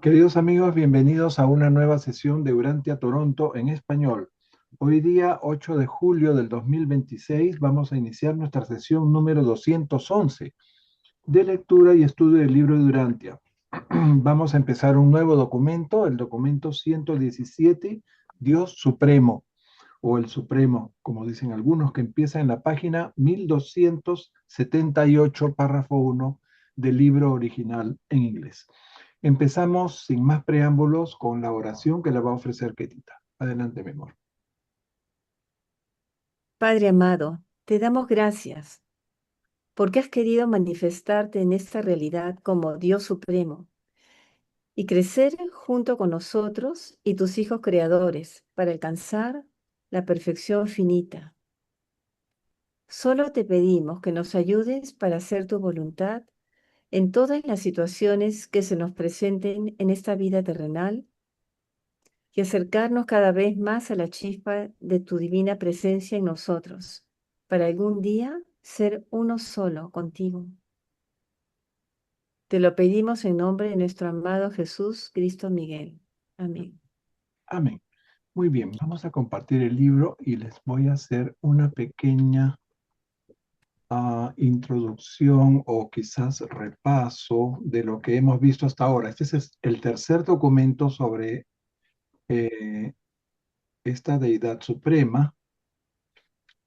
Queridos amigos, bienvenidos a una nueva sesión de Urantia Toronto en español. Hoy día, 8 de julio del 2026, vamos a iniciar nuestra sesión número 211 de lectura y estudio del libro de Urantia. Vamos a empezar un nuevo documento, el documento 117, Dios Supremo, o el Supremo, como dicen algunos, que empieza en la página 1278, párrafo 1 del libro original en inglés. Empezamos sin más preámbulos con la oración que le va a ofrecer Ketita. Adelante, mi amor. Padre amado, te damos gracias porque has querido manifestarte en esta realidad como Dios Supremo y crecer junto con nosotros y tus hijos creadores para alcanzar la perfección finita. Solo te pedimos que nos ayudes para hacer tu voluntad en todas las situaciones que se nos presenten en esta vida terrenal y acercarnos cada vez más a la chispa de tu divina presencia en nosotros, para algún día ser uno solo contigo. Te lo pedimos en nombre de nuestro amado Jesús Cristo Miguel. Amén. Amén. Muy bien, vamos a compartir el libro y les voy a hacer una pequeña introducción o quizás repaso de lo que hemos visto hasta ahora. Este es el tercer documento sobre eh, esta deidad suprema.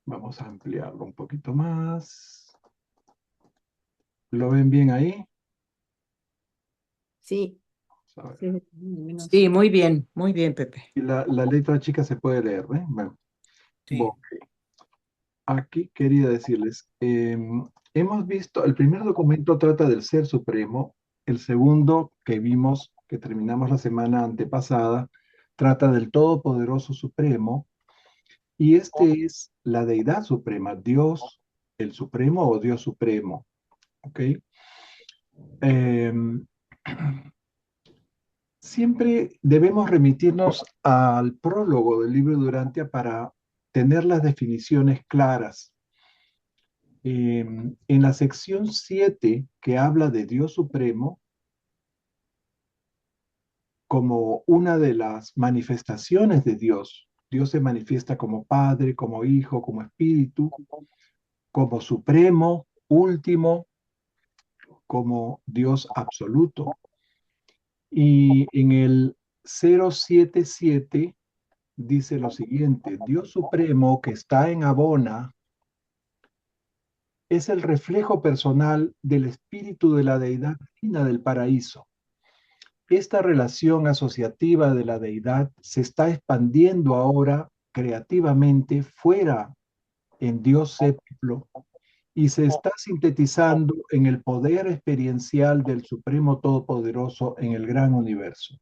Vamos a ampliarlo un poquito más. ¿Lo ven bien ahí? Sí, Vamos a ver. sí, menos. Sí, muy bien, Pepe. Y la letra chica se puede leer, ¿eh? Sí. Bueno, aquí quería decirles, hemos visto, el primer documento trata del Ser Supremo, el segundo que vimos, que terminamos la semana antepasada, trata del Todopoderoso Supremo, y este es la Deidad Suprema, Dios el Supremo o Dios Supremo, ¿ok? Em, Siempre debemos remitirnos al prólogo del libro de Urantia para tener las definiciones claras. En la sección 7 que habla de Dios Supremo como una de las manifestaciones de Dios. Dios se manifiesta como Padre, como Hijo, como Espíritu, como Supremo, último, como Dios absoluto. Y en el 077 dice lo siguiente: Dios Supremo que está en Abona es el reflejo personal del espíritu de la deidad divina del paraíso. Esta relación asociativa de la deidad se está expandiendo ahora creativamente fuera en Dios séptuplo y se está sintetizando en el poder experiencial del Supremo Todopoderoso en el gran universo.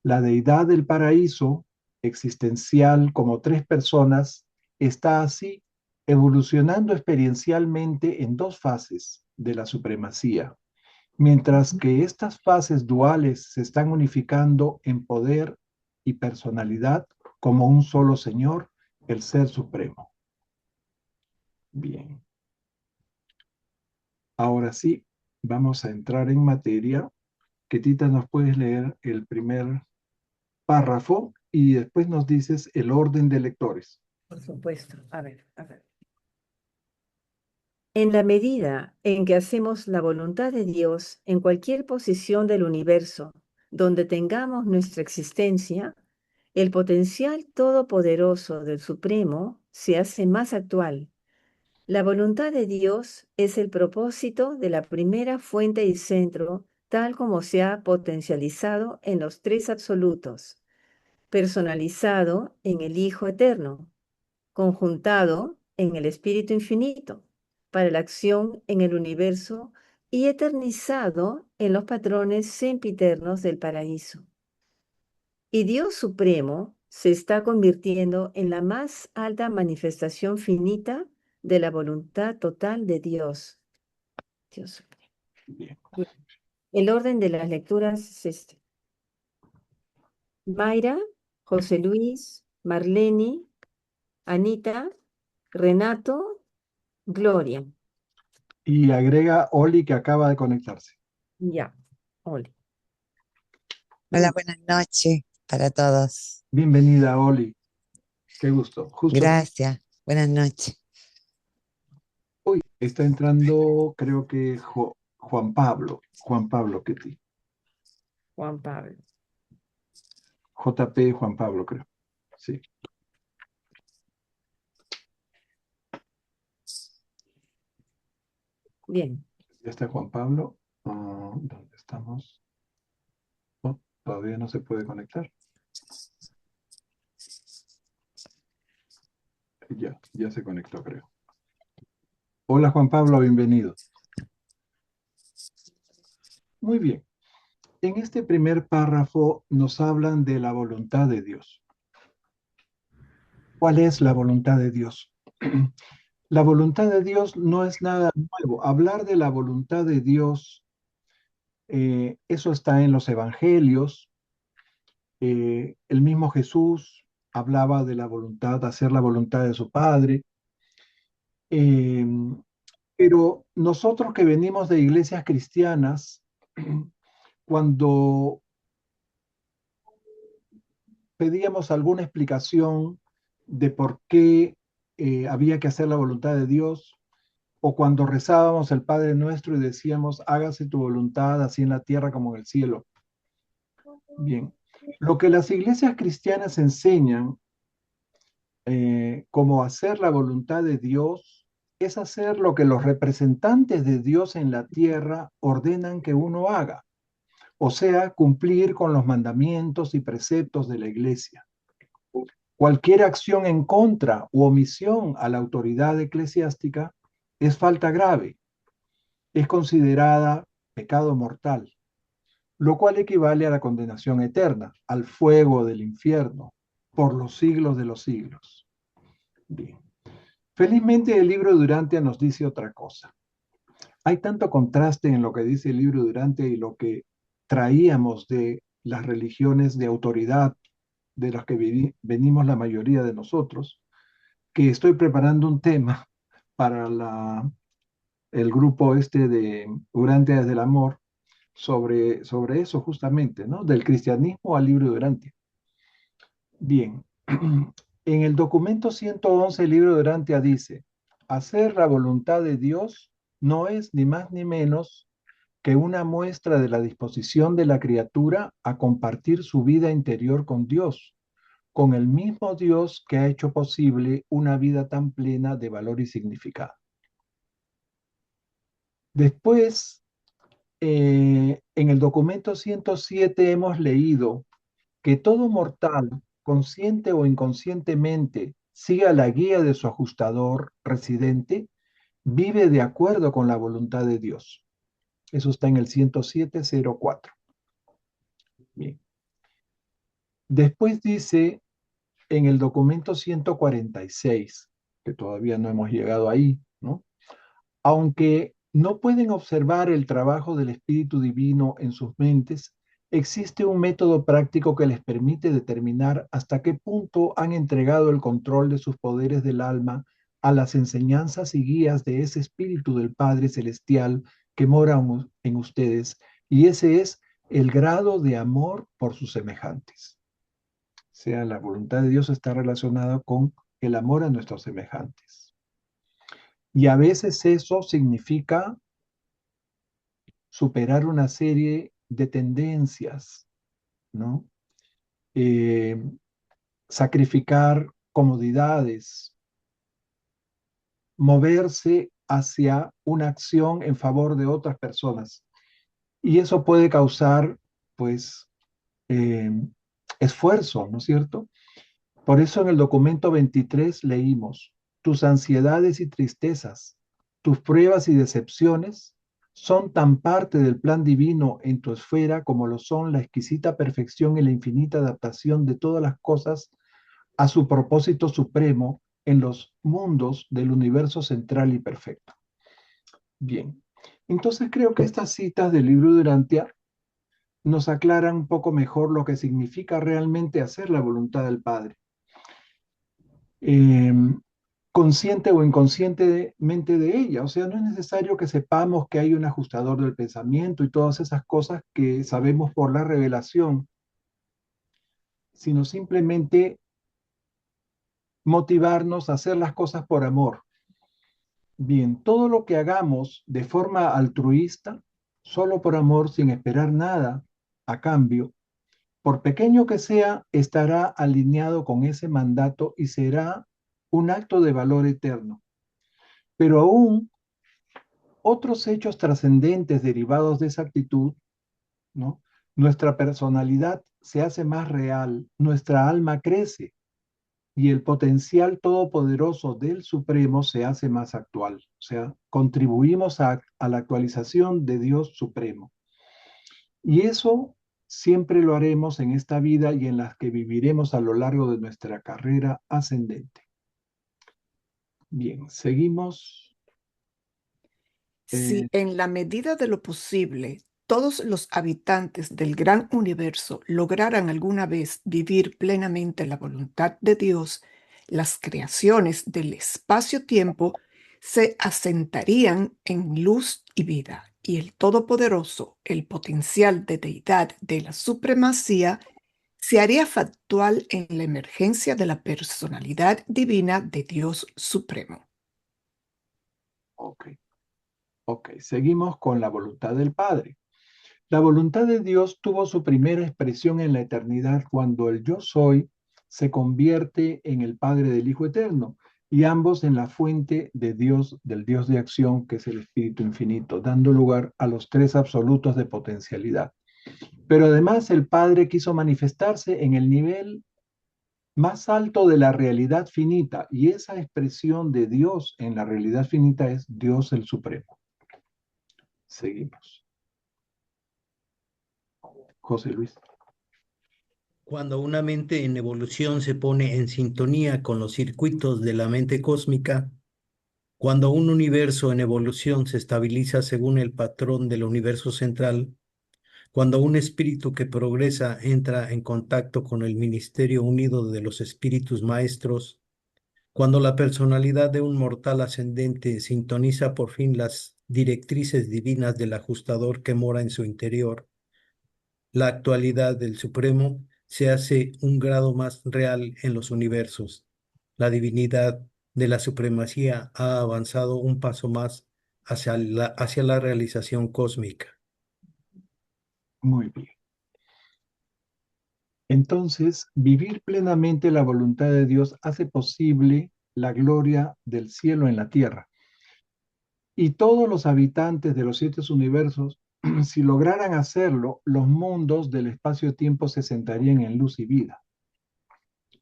La deidad del paraíso, existencial como tres personas, está así evolucionando experiencialmente en dos fases de la supremacía, mientras que estas fases duales se están unificando en poder y personalidad como un solo Señor, el Ser Supremo. Bien, ahora sí, vamos a entrar en materia. Ketita, ¿nos puedes leer el primer párrafo y después nos dices el orden de lectores? Por supuesto. A ver. En la medida en que hacemos la voluntad de Dios en cualquier posición del universo donde tengamos nuestra existencia, el potencial todopoderoso del Supremo se hace más actual. La voluntad de Dios es el propósito de la primera fuente y centro, tal como se ha potencializado en los tres absolutos, personalizado en el Hijo Eterno, conjuntado en el Espíritu Infinito, para la acción en el universo y eternizado en los patrones sempiternos del paraíso. Y Dios Supremo se está convirtiendo en la más alta manifestación finita de la voluntad total de Dios. Dios Supremo. Bien. El orden de las lecturas es este: Mayra, José Luis, Marlene, Anita, Renato, Gloria. Y agrega Oli que acaba de conectarse. Ya, ole. Hola, buenas noches para todos. Bienvenida, Oli. Qué gusto. Justo Gracias. Buenas noches. hoy está entrando, creo que Juan Pablo. Juan Pablo Ketty. Juan Pablo. JP Juan Pablo, creo. Sí. Bien. Ya está Juan Pablo. ¿Dónde estamos? Oh, todavía no se puede conectar. Ya se conectó, creo. Hola, Juan Pablo, bienvenido. Muy bien. En este primer párrafo nos hablan de la voluntad de Dios. ¿Cuál es la voluntad de Dios? La voluntad de Dios no es nada nuevo. Hablar de la voluntad de Dios, eso está en los evangelios. El mismo Jesús hablaba de la voluntad, de hacer la voluntad de su Padre. Eh, pero nosotros que venimos de iglesias cristianas, cuando pedíamos alguna explicación de por qué había que hacer la voluntad de Dios, o cuando rezábamos el Padre Nuestro y decíamos, hágase tu voluntad así en la tierra como en el cielo. Bien, lo que las iglesias cristianas enseñan como hacer la voluntad de Dios es hacer lo que los representantes de Dios en la tierra ordenan que uno haga, o sea, cumplir con los mandamientos y preceptos de la iglesia. Cualquier acción en contra u omisión a la autoridad eclesiástica es falta grave, es considerada pecado mortal, lo cual equivale a la condenación eterna, al fuego del infierno, por los siglos de los siglos. Bien. Felizmente el libro Durantia nos dice otra cosa. Hay tanto contraste en lo que dice el libro Durantia y lo que traíamos de las religiones de autoridad de las que venimos la mayoría de nosotros, que estoy preparando un tema para el grupo este de Durantia desde el Amor sobre eso justamente, ¿no? Del cristianismo al libro Durantia. Bien, en el documento 111 el libro Durantia dice, hacer la voluntad de Dios no es ni más ni menos que una muestra de la disposición de la criatura a compartir su vida interior con Dios, con el mismo Dios que ha hecho posible una vida tan plena de valor y significado. Después, en el documento 107 hemos leído que todo mortal, consciente o inconscientemente, siga la guía de su ajustador residente, vive de acuerdo con la voluntad de Dios. Eso está en el 107.04. Bien. Después dice en el documento 146, que todavía no hemos llegado ahí, ¿no? Aunque no pueden observar el trabajo del Espíritu Divino en sus mentes, existe un método práctico que les permite determinar hasta qué punto han entregado el control de sus poderes del alma a las enseñanzas y guías de ese Espíritu del Padre Celestial que mora en ustedes, y ese es el grado de amor por sus semejantes. O sea, la voluntad de Dios está relacionada con el amor a nuestros semejantes. Y a veces eso significa superar una serie de tendencias, ¿no? Eh, sacrificar comodidades, moverse hacia una acción en favor de otras personas. Y eso puede causar, pues, eh, esfuerzo, ¿no es cierto? Por eso en el documento 23 leímos, tus ansiedades y tristezas, tus pruebas y decepciones son tan parte del plan divino en tu esfera como lo son la exquisita perfección y la infinita adaptación de todas las cosas a su propósito supremo en los mundos del universo central y perfecto. Bien, entonces creo que estas citas del libro Durantia nos aclaran un poco mejor lo que significa realmente hacer la voluntad del Padre. Eh, consciente o inconscientemente de ella. O sea, no es necesario que sepamos que hay un ajustador del pensamiento y todas esas cosas que sabemos por la revelación, sino simplemente motivarnos a hacer las cosas por amor. Bien, todo lo que hagamos de forma altruista, solo por amor, sin esperar nada a cambio, por pequeño que sea, estará alineado con ese mandato y será un acto de valor eterno. Pero aún otros hechos trascendentes derivados de esa actitud, ¿no? Nuestra personalidad se hace más real, nuestra alma crece y el potencial todopoderoso del Supremo se hace más actual. O sea, contribuimos a la actualización de Dios Supremo. Y eso siempre lo haremos en esta vida y en las que viviremos a lo largo de nuestra carrera ascendente. Bien, seguimos. Si en la medida de lo posible todos los habitantes del gran universo lograran alguna vez vivir plenamente la voluntad de Dios, las creaciones del espacio-tiempo se asentarían en luz y vida, y el Todopoderoso, el potencial de deidad de la supremacía, se haría factual en la emergencia de la personalidad divina de Dios Supremo. Ok, seguimos con la voluntad del Padre. La voluntad de Dios tuvo su primera expresión en la eternidad cuando el yo soy se convierte en el Padre del Hijo Eterno y ambos en la fuente de Dios, del Dios de acción, que es el Espíritu Infinito, dando lugar a los tres absolutos de potencialidad. Pero además el Padre quiso manifestarse en el nivel más alto de la realidad finita y esa expresión de Dios en la realidad finita es Dios el Supremo. Seguimos. José Luis. Cuando una mente en evolución se pone en sintonía con los circuitos de la mente cósmica, cuando un universo en evolución se estabiliza según el patrón del universo central, cuando un espíritu que progresa entra en contacto con el ministerio unido de los espíritus maestros, cuando la personalidad de un mortal ascendente sintoniza por fin las directrices divinas del ajustador que mora en su interior, la actualidad del Supremo se hace un grado más real en los universos. La divinidad de la supremacía ha avanzado un paso más hacia la realización cósmica. Muy bien. Entonces, vivir plenamente la voluntad de Dios hace posible la gloria del cielo en la tierra. Y todos los habitantes de los 7 universos, si lograran hacerlo, los mundos del espacio-tiempo se sentarían en luz y vida.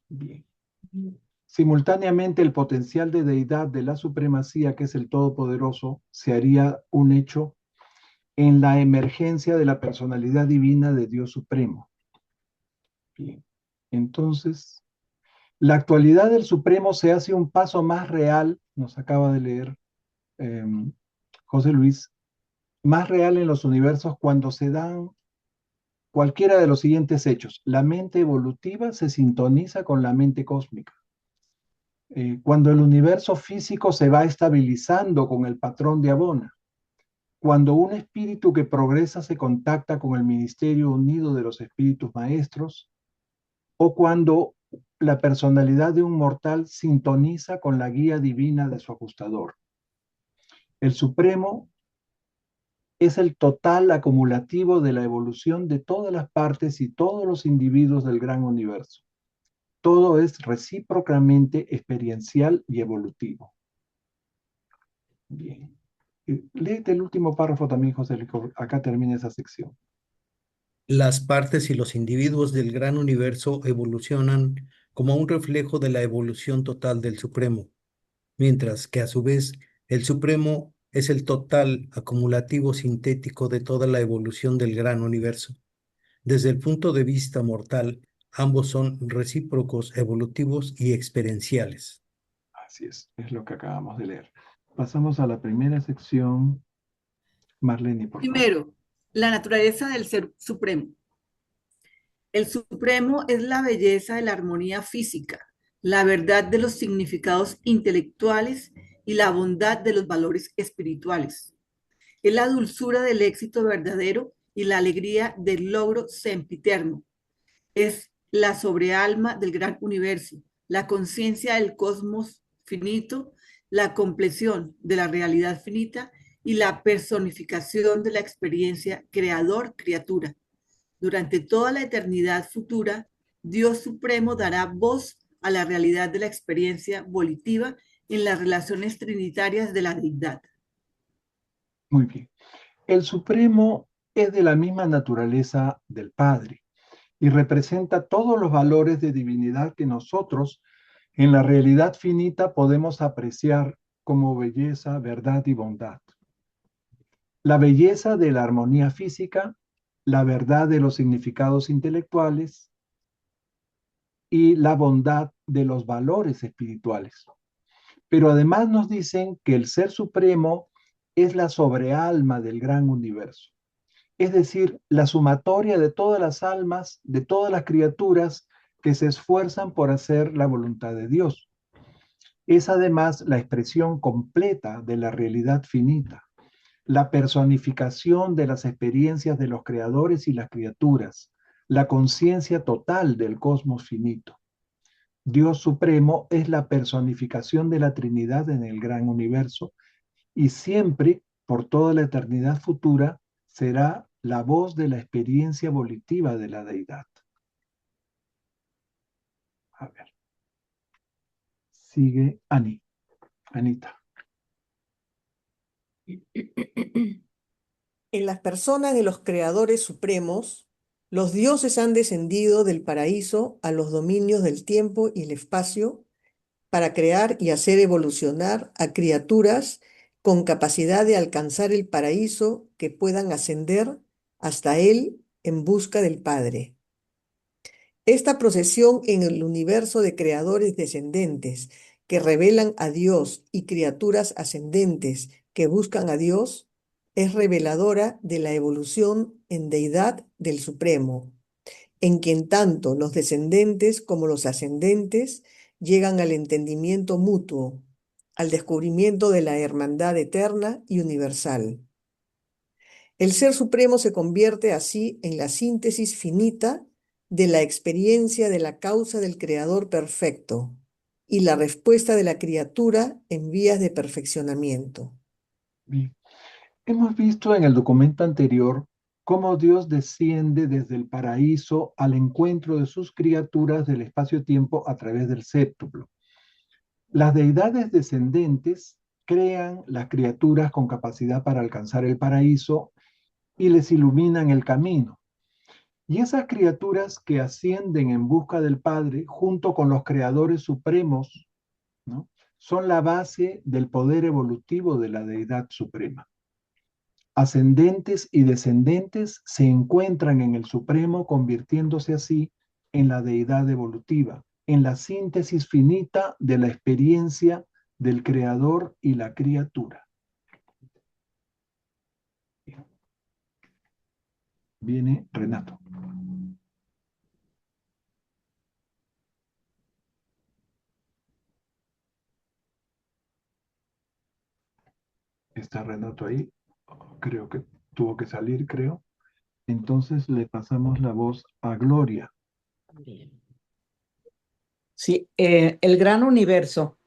Bien. Simultáneamente, el potencial de deidad de la supremacía, que es el Todopoderoso, se haría un hecho en la emergencia de la personalidad divina de Dios Supremo. Bien. Entonces, la actualidad del Supremo se hace un paso más real, nos acaba de leer José Luis, más real en los universos cuando se dan cualquiera de los siguientes hechos. La mente evolutiva se sintoniza con la mente cósmica. Cuando el universo físico se va estabilizando con el patrón de Abona. Cuando un espíritu que progresa se contacta con el ministerio unido de los espíritus maestros, o cuando la personalidad de un mortal sintoniza con la guía divina de su ajustador. El Supremo es el total acumulativo de la evolución de todas las partes y todos los individuos del gran universo. Todo es recíprocamente experiencial y evolutivo. Bien. Léete el último párrafo también, José Luis. Acá termina esa sección. Las partes y los individuos del gran universo evolucionan como un reflejo de la evolución total del Supremo, mientras que a su vez el Supremo es el total acumulativo sintético de toda la evolución del gran universo. Desde el punto de vista mortal, ambos son recíprocos, evolutivos y experienciales. Así es lo que acabamos de leer. Pasamos a la primera sección. Marlene, por favor. Primero, la naturaleza del ser supremo. El supremo es la belleza de la armonía física, la verdad de los significados intelectuales y la bondad de los valores espirituales. Es la dulzura del éxito verdadero y la alegría del logro sempiterno. Es la sobrealma del gran universo, la conciencia del cosmos finito, la compleción de la realidad finita y la personificación de la experiencia creador-criatura. Durante toda la eternidad futura, Dios Supremo dará voz a la realidad de la experiencia volitiva en las relaciones trinitarias de la deidad. Muy bien. El Supremo es de la misma naturaleza del Padre y representa todos los valores de divinidad que nosotros en la realidad finita podemos apreciar como belleza, verdad y bondad. La belleza de la armonía física, la verdad de los significados intelectuales y la bondad de los valores espirituales. Pero además nos dicen que el Ser Supremo es la sobrealma del gran universo, es decir, la sumatoria de todas las almas, de todas las criaturas que se esfuerzan por hacer la voluntad de Dios. Es además la expresión completa de la realidad finita, la personificación de las experiencias de los creadores y las criaturas, la conciencia total del cosmos finito. Dios Supremo es la personificación de la Trinidad en el gran universo y siempre, por toda la eternidad futura, será la voz de la experiencia volitiva de la deidad. A ver. Sigue Anita. En las personas de los creadores supremos, los dioses han descendido del paraíso a los dominios del tiempo y el espacio para crear y hacer evolucionar a criaturas con capacidad de alcanzar el paraíso que puedan ascender hasta él en busca del Padre. Esta procesión en el universo de creadores descendentes que revelan a Dios y criaturas ascendentes que buscan a Dios es reveladora de la evolución en deidad del Supremo, en quien tanto los descendentes como los ascendentes llegan al entendimiento mutuo, al descubrimiento de la hermandad eterna y universal. El Ser Supremo se convierte así en la síntesis finita de la experiencia de la causa del Creador perfecto y la respuesta de la criatura en vías de perfeccionamiento. Bien. Hemos visto en el documento anterior cómo Dios desciende desde el paraíso al encuentro de sus criaturas del espacio-tiempo a través del séptuplo. Las deidades descendentes crean las criaturas con capacidad para alcanzar el paraíso y les iluminan el camino. Y esas criaturas que ascienden en busca del Padre, junto con los creadores supremos, ¿no?, son la base del poder evolutivo de la deidad suprema. Ascendentes y descendentes se encuentran en el Supremo, convirtiéndose así en la deidad evolutiva, en la síntesis finita de la experiencia del creador y la criatura. Viene Renato. ¿Está Renato ahí? Creo que tuvo que salir, creo. Entonces le pasamos la voz a Gloria. Sí, el gran universo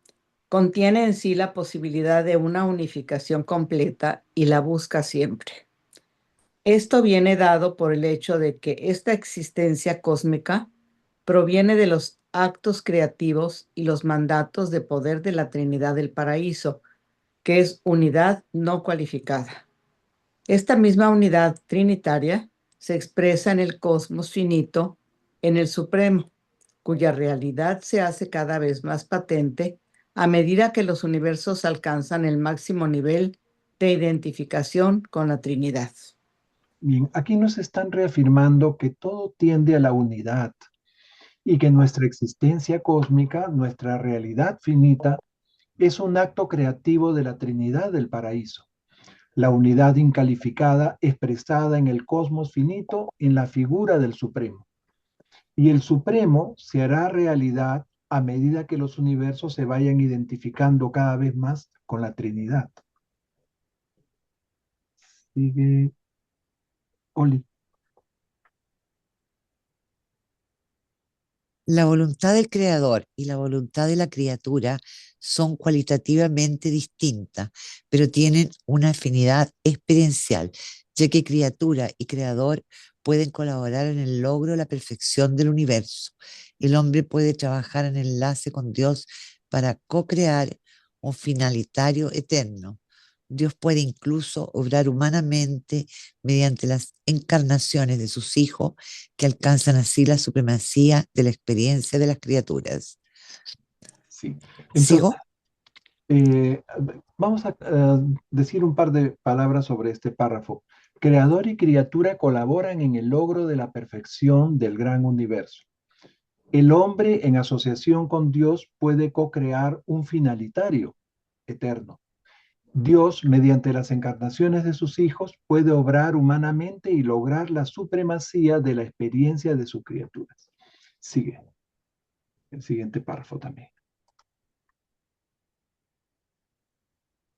contiene en sí la posibilidad de una unificación completa y la busca siempre. Esto viene dado por el hecho de que esta existencia cósmica proviene de los actos creativos y los mandatos de poder de la Trinidad del Paraíso, que es unidad no cualificada. Esta misma unidad trinitaria se expresa en el cosmos finito, en el Supremo, cuya realidad se hace cada vez más patente a medida que los universos alcanzan el máximo nivel de identificación con la Trinidad. Bien, aquí nos están reafirmando que todo tiende a la unidad y que nuestra existencia cósmica, nuestra realidad finita, es un acto creativo de la Trinidad del Paraíso. La unidad incalificada expresada en el cosmos finito en la figura del Supremo. Y el Supremo se hará realidad a medida que los universos se vayan identificando cada vez más con la Trinidad. Sigue Oli. La voluntad del creador y la voluntad de la criatura son cualitativamente distintas, pero tienen una afinidad experiencial, ya que criatura y creador pueden colaborar en el logro de la perfección del universo. El hombre puede trabajar en enlace con Dios para co-crear un finalitario eterno. Dios puede incluso obrar humanamente mediante las encarnaciones de sus hijos que alcanzan así la supremacía de la experiencia de las criaturas. Sí. Entonces, ¿Sigo? vamos a decir un par de palabras sobre este párrafo. Creador y criatura colaboran en el logro de la perfección del gran universo. El hombre, en asociación con Dios, puede co-crear un finalitario eterno. Dios, mediante las encarnaciones de sus hijos, puede obrar humanamente y lograr la supremacía de la experiencia de sus criaturas. Sigue el siguiente párrafo también.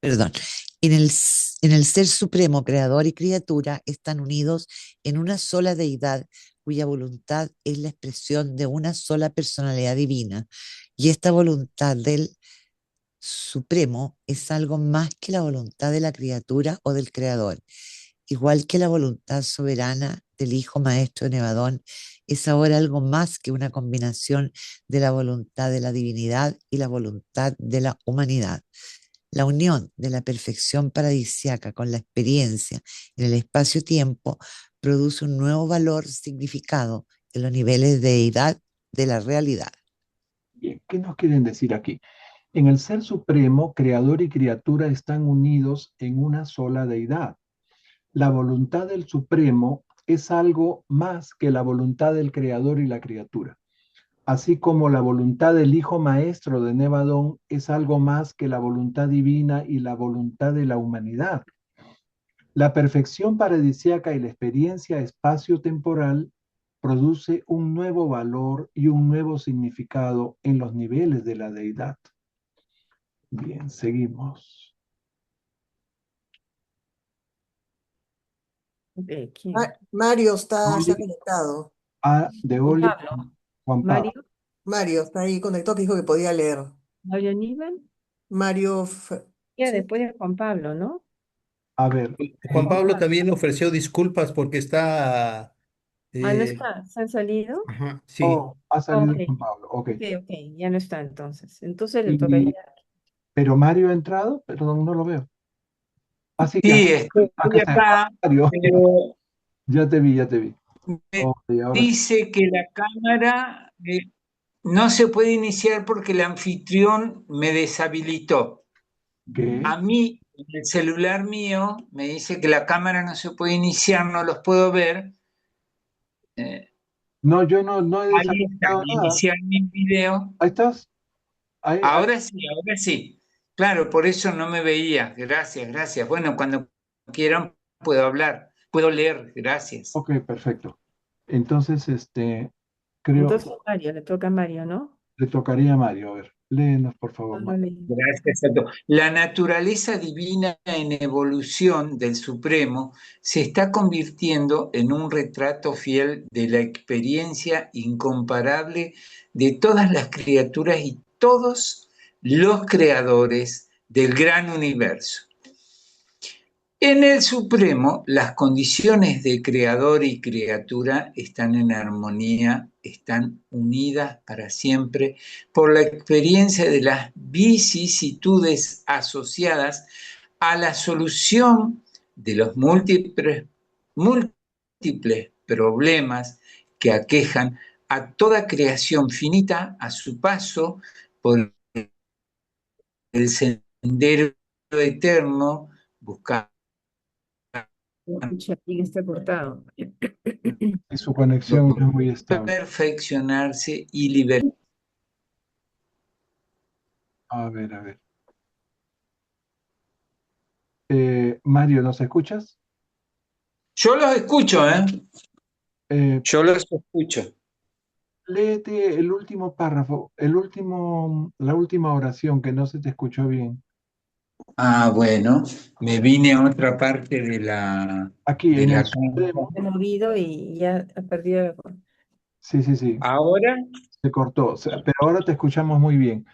Perdón. En el ser supremo, creador y criatura están unidos en una sola deidad cuya voluntad es la expresión de una sola personalidad divina. Y esta voluntad del supremo es algo más que la voluntad de la criatura o del creador. Igual que la voluntad soberana del Hijo Maestro de Nevadón, es ahora algo más que una combinación de la voluntad de la divinidad y la voluntad de la humanidad. La unión de la perfección paradisíaca con la experiencia en el espacio-tiempo produce un nuevo valor significado en los niveles de deidad de la realidad. Bien, ¿qué nos quieren decir aquí? En el ser supremo, creador y criatura están unidos en una sola deidad. La voluntad del supremo es algo más que la voluntad del creador y la criatura, así como la voluntad del Hijo Maestro de Nevadón es algo más que la voluntad divina y la voluntad de la humanidad. La perfección paradisíaca y la experiencia espacio-temporal produce un nuevo valor y un nuevo significado en los niveles de la deidad. Bien, seguimos. Ok, ¿quién? Mario está Oli- conectado. De Juan Oli, Pablo. Juan Pablo. Mario, Mario está ahí conectado que dijo que podía leer. Mario Aníbal. Mario, Ya sí. después de Juan Pablo, ¿no? A ver, Juan Pablo también ofreció disculpas porque está... Ah, no está. ¿Se han salido? Ajá, sí. ha salido Ok, Juan Pablo, ok. ok, ya no está entonces. Entonces le tocaría. Pero Mario ha entrado, pero no lo veo. Así que Sí, estoy acá está acá, Mario. pero Ya te vi, ya te vi. me Ok, ahora sí. dice que la cámara no se puede iniciar porque el anfitrión me deshabilitó. ¿Qué? A mí, en el celular mío, me dice que la cámara no se puede iniciar, no los puedo ver. Eh, No, yo no he ahí está, deshabilitado nada. iniciar mi video. Ahí estás. Ahí, Ahora sí, ahora sí. Claro, por eso no me veía. Gracias, gracias. Bueno, cuando quieran puedo hablar, puedo leer. Gracias. ok, perfecto. Entonces, creo Entonces Mario, le toca a Mario, ¿no? le tocaría a Mario. A ver, léenos, por favor, No, Mario. Gracias a todos. La naturaleza divina en evolución del Supremo se está convirtiendo en un retrato fiel de la experiencia incomparable de todas las criaturas y todos los creadores del gran universo. En el Supremo, las condiciones de creador y criatura están en armonía, están unidas para siempre por la experiencia de las vicisitudes asociadas a la solución de los múltiples problemas que aquejan a toda creación finita a su paso por el sendero eterno, buscando Escucha, ¿quién está cortado? Y su conexión no es muy estable. perfeccionarse y liberarse. A ver, a ver. Mario, ¿nos escuchas? Yo los escucho, ¿eh? Yo los escucho. Léete el último párrafo, la última oración que no se te escuchó bien. Ah, bueno, me vine a otra parte de la, Aquí, de en el la Supremo. Se ha movido y ya ha perdido la. Sí, sí, sí. ¿Ahora? Se cortó, pero ahora te escuchamos muy bien.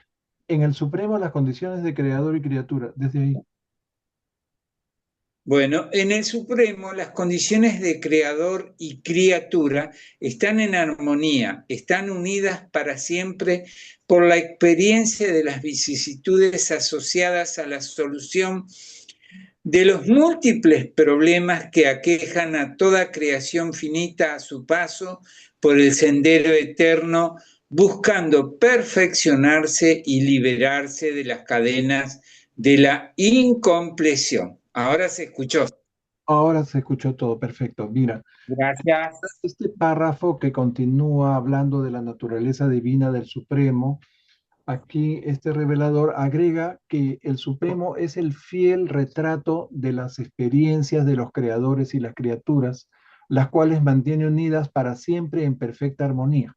En el Supremo, las condiciones de creador y criatura, desde ahí. Bueno, en el Supremo las condiciones de creador y criatura están en armonía, están unidas para siempre por la experiencia de las vicisitudes asociadas a la solución de los múltiples problemas que aquejan a toda creación finita a su paso por el sendero eterno, buscando perfeccionarse y liberarse de las cadenas de la incompleción. Ahora se escuchó. Ahora se escuchó todo perfecto. Mira, Gracias. este párrafo que continúa hablando de la naturaleza divina del Supremo, aquí este revelador agrega que el Supremo es el fiel retrato de las experiencias de los creadores y las criaturas, las cuales mantiene unidas para siempre en perfecta armonía,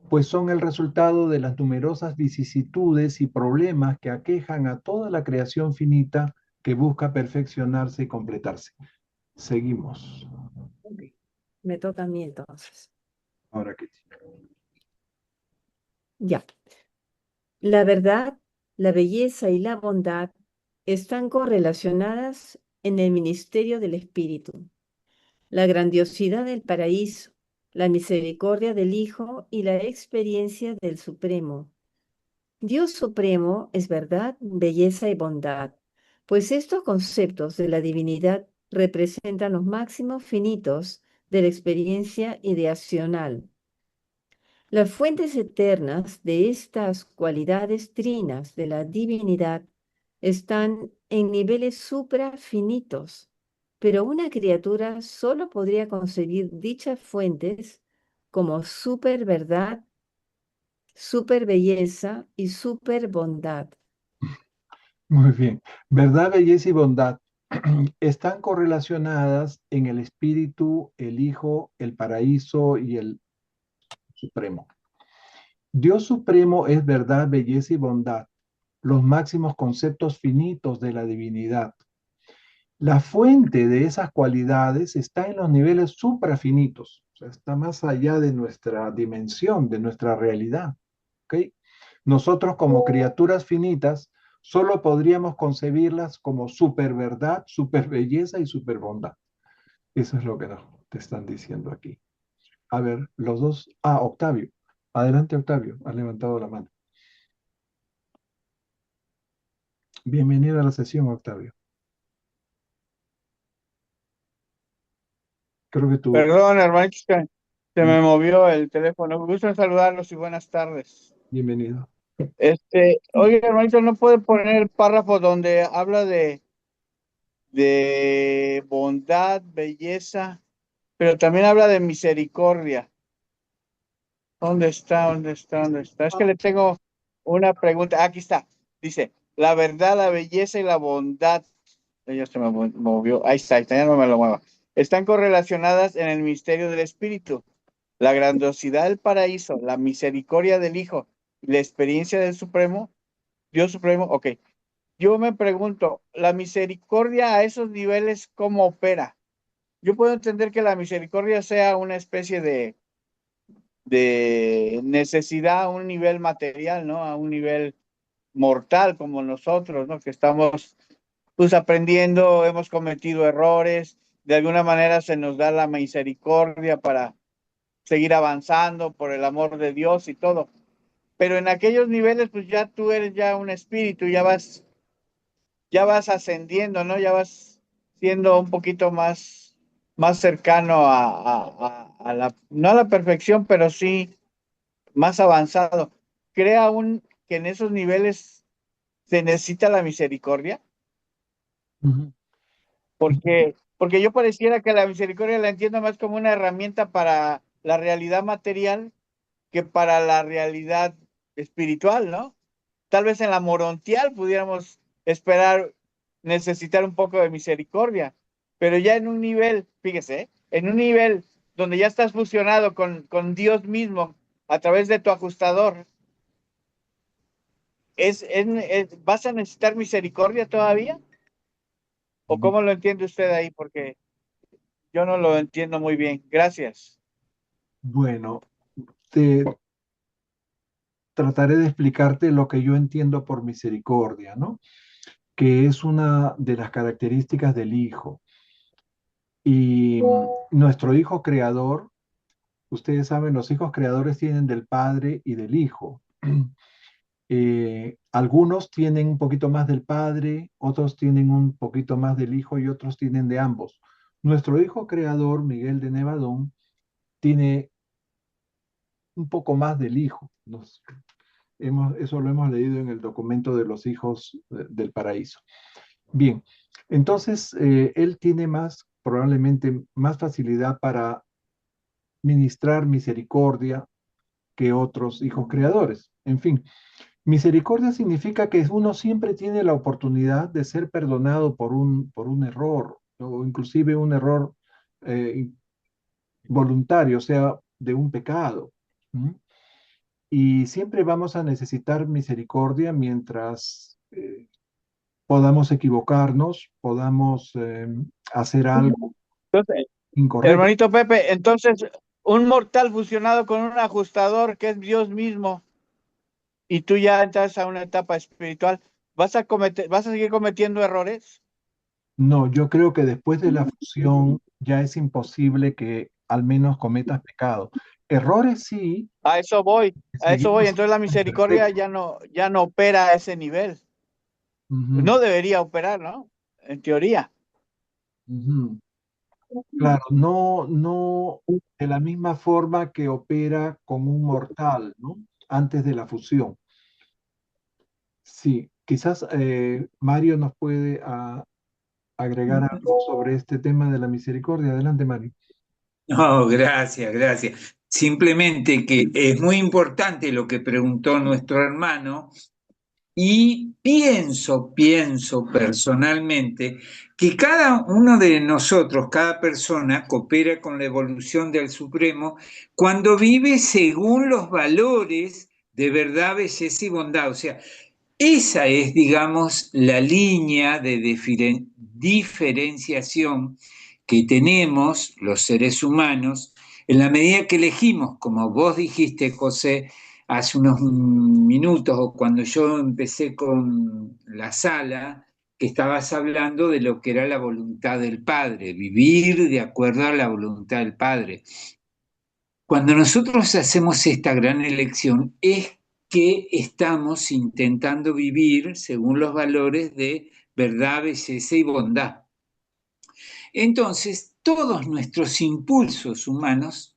pues son el resultado de las numerosas vicisitudes y problemas que aquejan a toda la creación finita que busca perfeccionarse y completarse. Seguimos. Me toca a mí entonces. Ahora que Ya. La verdad, la belleza y la bondad están correlacionadas en el ministerio del Espíritu. La grandiosidad del paraíso, la misericordia del Hijo y la experiencia del Supremo. Dios Supremo es verdad, belleza y bondad, pues estos conceptos de la divinidad representan los máximos finitos de la experiencia ideacional. Las fuentes eternas de estas cualidades trinas de la divinidad están en niveles suprafinitos, pero una criatura solo podría concebir dichas fuentes como super verdad, super belleza y super bondad. muy bien. Verdad, belleza y bondad están correlacionadas en el Espíritu, el Hijo, el paraíso y el Supremo. Dios Supremo es verdad, belleza y bondad, los máximos conceptos finitos de la divinidad. La fuente de esas cualidades está en los niveles suprafinitos, o sea, está más allá de nuestra dimensión, de nuestra realidad. ¿Ok? Nosotros como criaturas finitas solo podríamos concebirlas como super verdad, super belleza y super bondad. Eso es lo que te están diciendo aquí. A ver, los dos. Ah, Octavio. Adelante, Octavio. Has levantado la mano. Bienvenido a la sesión, Octavio. Creo que tú. Perdón, hermano, se me movió el teléfono. Me gusta saludarlos y buenas tardes. Bienvenido. Oye, hermanito, ¿no puede poner el párrafo donde habla de bondad, belleza, pero también habla de misericordia? ¿Dónde está? ¿Dónde está? ¿Dónde está? Es que le tengo una pregunta. Aquí está. Dice, la verdad, la belleza y la bondad. Ella se me movió. Ahí está, ya no me lo mueva. Están correlacionadas en el misterio del Espíritu. La grandiosidad del paraíso, la misericordia del Hijo y la experiencia del Supremo, Dios Supremo, ok. Yo me pregunto, ¿la misericordia a esos niveles cómo opera? Yo puedo entender que la misericordia sea una especie de necesidad a un nivel material, ¿no? A un nivel mortal como nosotros, ¿no? Que estamos pues aprendiendo, hemos cometido errores, de alguna manera se nos da la misericordia para seguir avanzando por el amor de Dios y todo. Pero en aquellos niveles, pues ya tú eres ya un espíritu, ya vas ascendiendo, ¿no? Ya vas siendo un poquito más cercano a la, no a la perfección, pero sí más avanzado. ¿Cree aún que en esos niveles se necesita la misericordia? Ujú. Porque yo pareciera que la misericordia la entiendo más como una herramienta para la realidad material que para la realidad espiritual, ¿no? Tal vez en la morontial pudiéramos esperar necesitar un poco de misericordia, pero ya en un nivel, fíjese, en un nivel donde ya estás fusionado con Dios mismo a través de tu ajustador, ¿vas a necesitar misericordia todavía? ¿O cómo lo entiende usted ahí? Porque yo no lo entiendo muy bien. Gracias. Bueno, te trataré de explicarte lo que yo entiendo por misericordia, ¿no? Que es una de las características del Hijo. Y nuestro Hijo Creador, ustedes saben, los hijos creadores tienen del Padre y del Hijo. Algunos tienen un poquito más del Padre, otros tienen un poquito más del Hijo y otros tienen de ambos. Nuestro Hijo Creador, Miguel de Nevadón, tiene un poco más del Hijo. Eso lo hemos leído en el documento de los hijos del paraíso. Bien, entonces él tiene probablemente más facilidad para ministrar misericordia que otros hijos creadores. En fin, misericordia significa que uno siempre tiene la oportunidad de ser perdonado por un error, o inclusive un error eh, voluntario, o sea, de un pecado. ¿Mm? Y siempre vamos a necesitar misericordia mientras podamos equivocarnos, podamos hacer algo Entonces, incorrecto. hermanito Pepe, entonces un mortal fusionado con un ajustador que es Dios mismo y tú ya entras a una etapa espiritual, ¿vas a seguir cometiendo errores? No, yo creo que después de la fusión ya es imposible que al menos cometas pecado. Errores sí, A eso voy, a eso voy. seguimos Entonces la siendo misericordia perfectos. ya no opera a ese nivel. Ujú, No debería operar, ¿no? En teoría. ujú. Claro, no de la misma forma que opera con un mortal, ¿no? Antes de la fusión. Sí, quizás Mario nos puede agregar algo sobre este tema de la misericordia. Adelante, Mario. No, gracias, gracias. Simplemente que es muy importante lo que preguntó nuestro hermano y pienso personalmente que cada uno de nosotros, cada persona, coopera con la evolución del Supremo cuando vive según los valores de verdad, belleza y bondad. O sea, esa es, digamos, la línea de diferenciación que tenemos los seres humanos en la medida que elegimos, como vos dijiste, José, hace unos minutos o cuando yo empecé con la sala, que estabas hablando de lo que era la voluntad del Padre, vivir de acuerdo a la voluntad del Padre. Cuando nosotros hacemos esta gran elección es que estamos intentando vivir según los valores de verdad, belleza y bondad. Entonces, todos nuestros impulsos humanos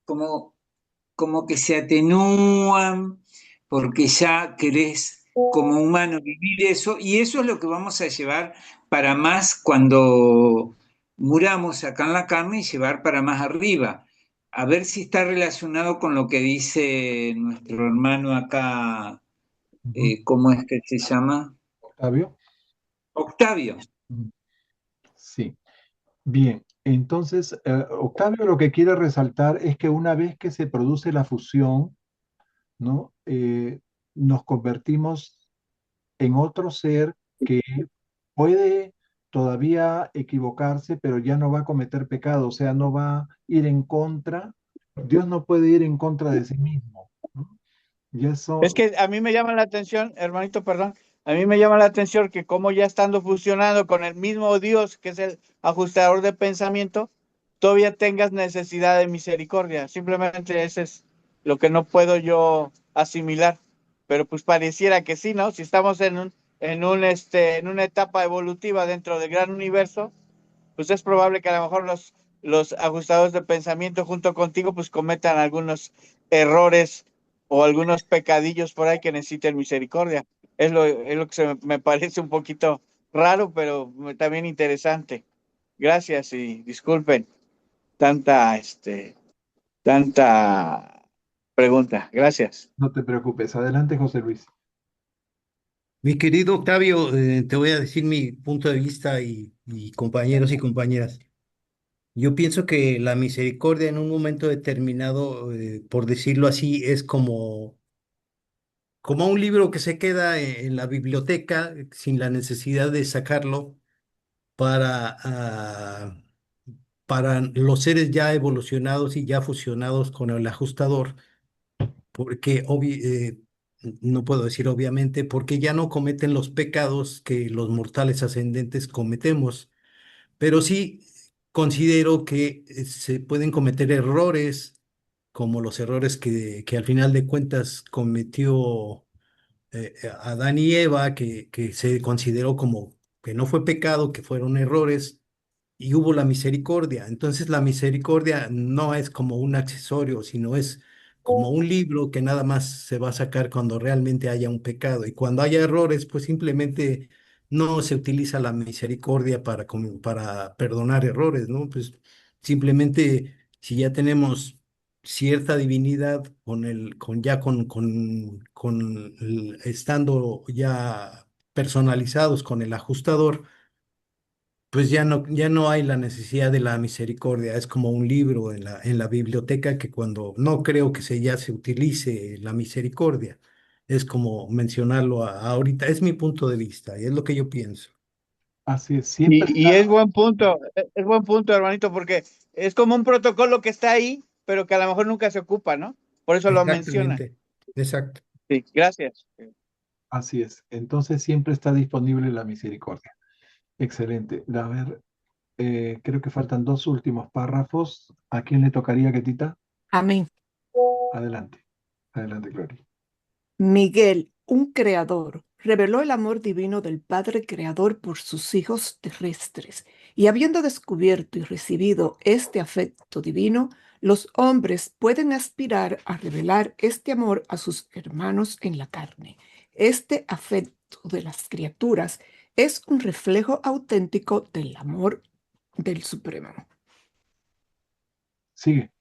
como, como que se atenúan porque ya querés como humano vivir eso y eso es lo que vamos a llevar para más cuando muramos acá en la carne y llevar para más arriba. A ver si está relacionado con lo que dice nuestro hermano acá, Ujú. ¿cómo es que se llama? Octavio. Octavio. Ujú. Sí, bien. Entonces, Octavio lo que quiere resaltar es que una vez que se produce la fusión, ¿no? Nos convertimos en otro ser que puede todavía equivocarse, pero ya no va a cometer pecado, o sea, no va a ir en contra. Dios no puede ir en contra de sí mismo, ¿no? Y Es eso, que a mí me llama la atención, hermanito, perdón, a mí me llama la atención que como ya estando fusionado con el mismo Dios, que es el ajustador de pensamiento, todavía tengas necesidad de misericordia. Simplemente ese es lo que no puedo yo asimilar. Pero pues pareciera que sí, ¿no? Si estamos en una etapa evolutiva dentro del gran universo, pues es probable que a lo mejor los ajustadores de pensamiento junto contigo pues cometan algunos errores o algunos pecadillos por ahí que necesiten misericordia. Es lo que me parece un poquito raro, pero también interesante. Gracias y disculpen tanta, tanta pregunta. Gracias. no te preocupes. Adelante, José Luis. Mi querido Octavio, te voy a decir mi punto de vista y compañeros y compañeras. Yo pienso que la misericordia en un momento determinado, por decirlo así, es como un libro que se queda en la biblioteca sin la necesidad de sacarlo para, para los seres ya evolucionados y ya fusionados con el ajustador. porque no puedo decir obviamente, porque ya no cometen los pecados que los mortales ascendentes cometemos, pero sí considero que se pueden cometer errores, como los errores que al final de cuentas cometió Adán y Eva, que se consideró como que no fue pecado, que fueron errores, y hubo la misericordia. Entonces la misericordia no es como un accesorio, sino es como un libro que nada más se va a sacar cuando realmente haya un pecado. Y cuando haya errores, pues simplemente no se utiliza la misericordia para perdonar errores, ¿no? Pues simplemente si ya tenemos cierta divinidad estando ya personalizados con el ajustador, pues ya no hay la necesidad de la misericordia. Es como un libro en la biblioteca que cuando no creo que ya se utilice la misericordia. Es como mencionarlo ahorita. Es mi punto de vista y es lo que yo pienso. Así es, siempre Y está, es buen punto, hermanito, porque es como un protocolo que está ahí, pero que a lo mejor nunca se ocupa, ¿no? Por eso lo menciona. Exactamente. Exacto. Sí, gracias. así es. Entonces siempre está disponible la misericordia. Excelente. A ver, creo que faltan dos últimos párrafos. ¿A quién le tocaría, Ketita? Amén. Adelante. Adelante, Gloria. Miguel, un creador, reveló el amor divino del Padre Creador por sus hijos terrestres, y habiendo descubierto y recibido este afecto divino, los hombres pueden aspirar a revelar este amor a sus hermanos en la carne. Este afecto de las criaturas es un reflejo auténtico del amor del Supremo. Sigue.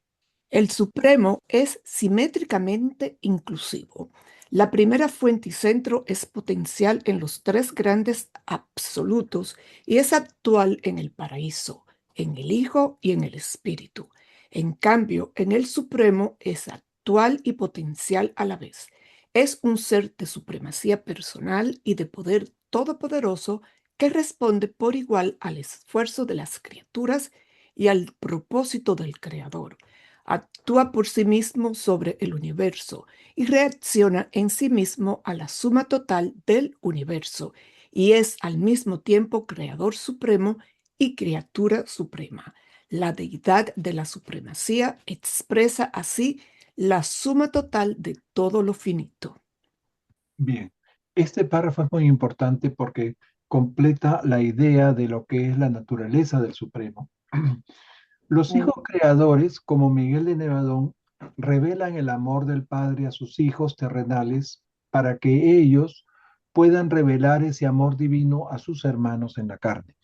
El Supremo es simétricamente inclusivo. La primera fuente y centro es potencial en los tres grandes absolutos y es actual en el paraíso, en el Hijo y en el Espíritu. En cambio, en el Supremo es actual y potencial a la vez. Es un ser de supremacía personal y de poder todopoderoso que responde por igual al esfuerzo de las criaturas y al propósito del Creador. Actúa por sí mismo sobre el universo y reacciona en sí mismo a la suma total del universo, y es al mismo tiempo creador supremo y criatura suprema. La deidad de la supremacía expresa así la suma total de todo lo finito. Bien. Este párrafo es muy importante porque completa la idea de lo que es la naturaleza del Supremo. Los hijos creadores, como Miguel de Nevadón, revelan el amor del Padre a sus hijos terrenales para que ellos puedan revelar ese amor divino a sus hermanos en la carne.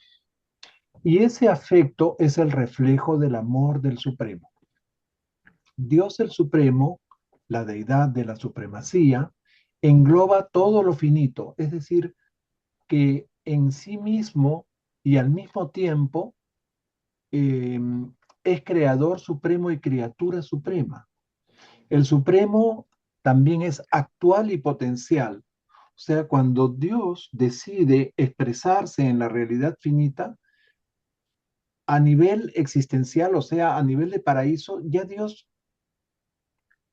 Y ese afecto es el reflejo del amor del Supremo. Dios el Supremo, la deidad de la supremacía, engloba todo lo finito, es decir, que en sí mismo y al mismo tiempo eh, es creador supremo y criatura suprema. El supremo también es actual y potencial. O sea, cuando Dios decide expresarse en la realidad finita, a nivel existencial, o sea, a nivel de paraíso, ya Dios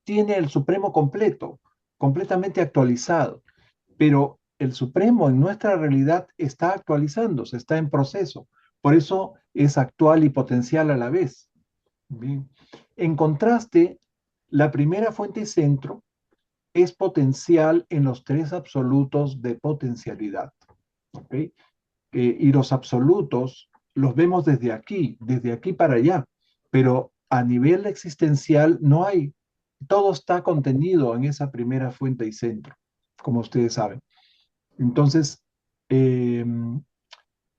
tiene el supremo completo, completamente actualizado. Pero el supremo en nuestra realidad está actualizándose, está en proceso. Por eso es actual y potencial a la vez. Bien. En contraste, la primera fuente y centro es potencial en los tres absolutos de potencialidad. ¿Ok? Y los absolutos los vemos desde aquí para allá, pero a nivel existencial no hay, todo está contenido en esa primera fuente y centro, como ustedes saben. Entonces, eh,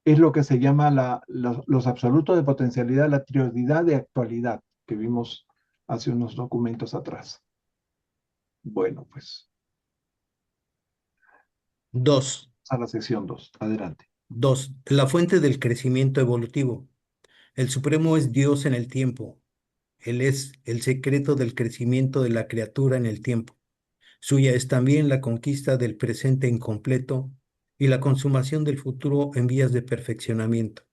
es lo que se llama los absolutos de potencialidad, la triosidad de actualidad que vimos hace unos documentos atrás. Bueno, pues Dos. a la sección 2. Adelante. Dos. La fuente del crecimiento evolutivo. El Supremo es Dios en el tiempo. Él es el secreto del crecimiento de la criatura en el tiempo. Suya es también la conquista del presente incompleto y la consumación del futuro en vías de perfeccionamiento.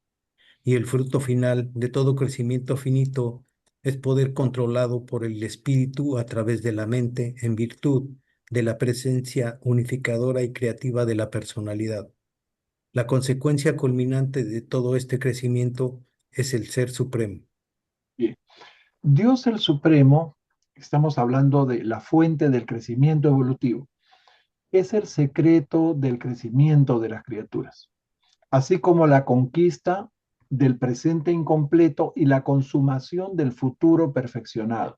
Y el fruto final de todo crecimiento finito es poder controlado por el espíritu a través de la mente en virtud de la presencia unificadora y creativa de la personalidad. La consecuencia culminante de todo este crecimiento es el Ser Supremo. Bien. Dios el Supremo, estamos hablando de la fuente del crecimiento evolutivo, es el secreto del crecimiento de las criaturas, así como la conquista del presente incompleto y la consumación del futuro perfeccionado.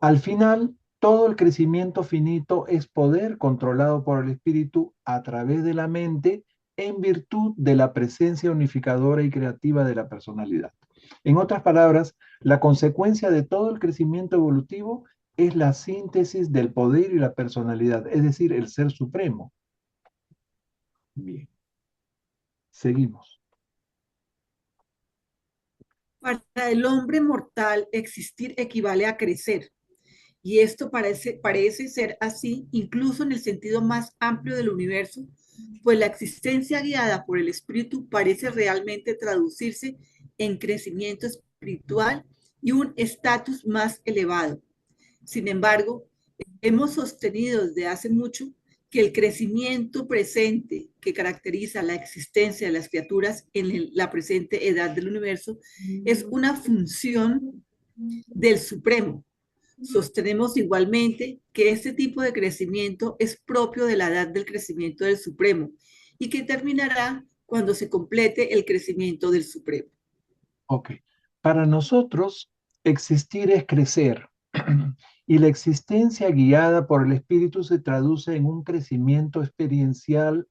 Al final, todo el crecimiento finito es poder controlado por el espíritu a través de la mente en virtud de la presencia unificadora y creativa de la personalidad. En otras palabras, la consecuencia de todo el crecimiento evolutivo es la síntesis del poder y la personalidad, es decir, el ser supremo. Bien, seguimos. Para el hombre mortal, existir equivale a crecer. Y esto parece ser así incluso en el sentido más amplio del universo, pues la existencia guiada por el espíritu parece realmente traducirse en crecimiento espiritual y un estatus más elevado. Sin embargo, hemos sostenido desde hace mucho que el crecimiento presente que caracteriza la existencia de las criaturas en la presente edad del universo es una función del Supremo. Sostenemos igualmente que este tipo de crecimiento es propio de la edad del crecimiento del Supremo y que terminará cuando se complete el crecimiento del Supremo. Ok. Para nosotros, existir es crecer. Y la existencia guiada por el espíritu se traduce en un crecimiento experiencial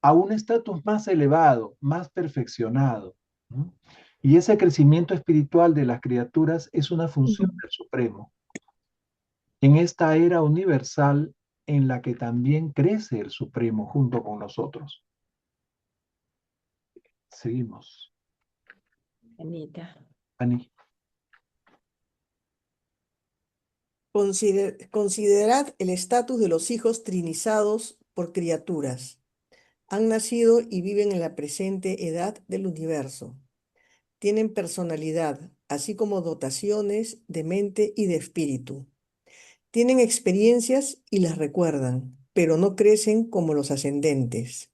a un estatus más elevado, más perfeccionado, ¿no? Y ese crecimiento espiritual de las criaturas es una función del Supremo en esta era universal en la que también crece el Supremo junto con nosotros. Seguimos. Anita. Ani. Considerad el estatus de los hijos trinizados por criaturas. Han nacido y viven en la presente edad del universo. Tienen personalidad, así como dotaciones de mente y de espíritu. Tienen experiencias y las recuerdan, pero no crecen como los ascendentes.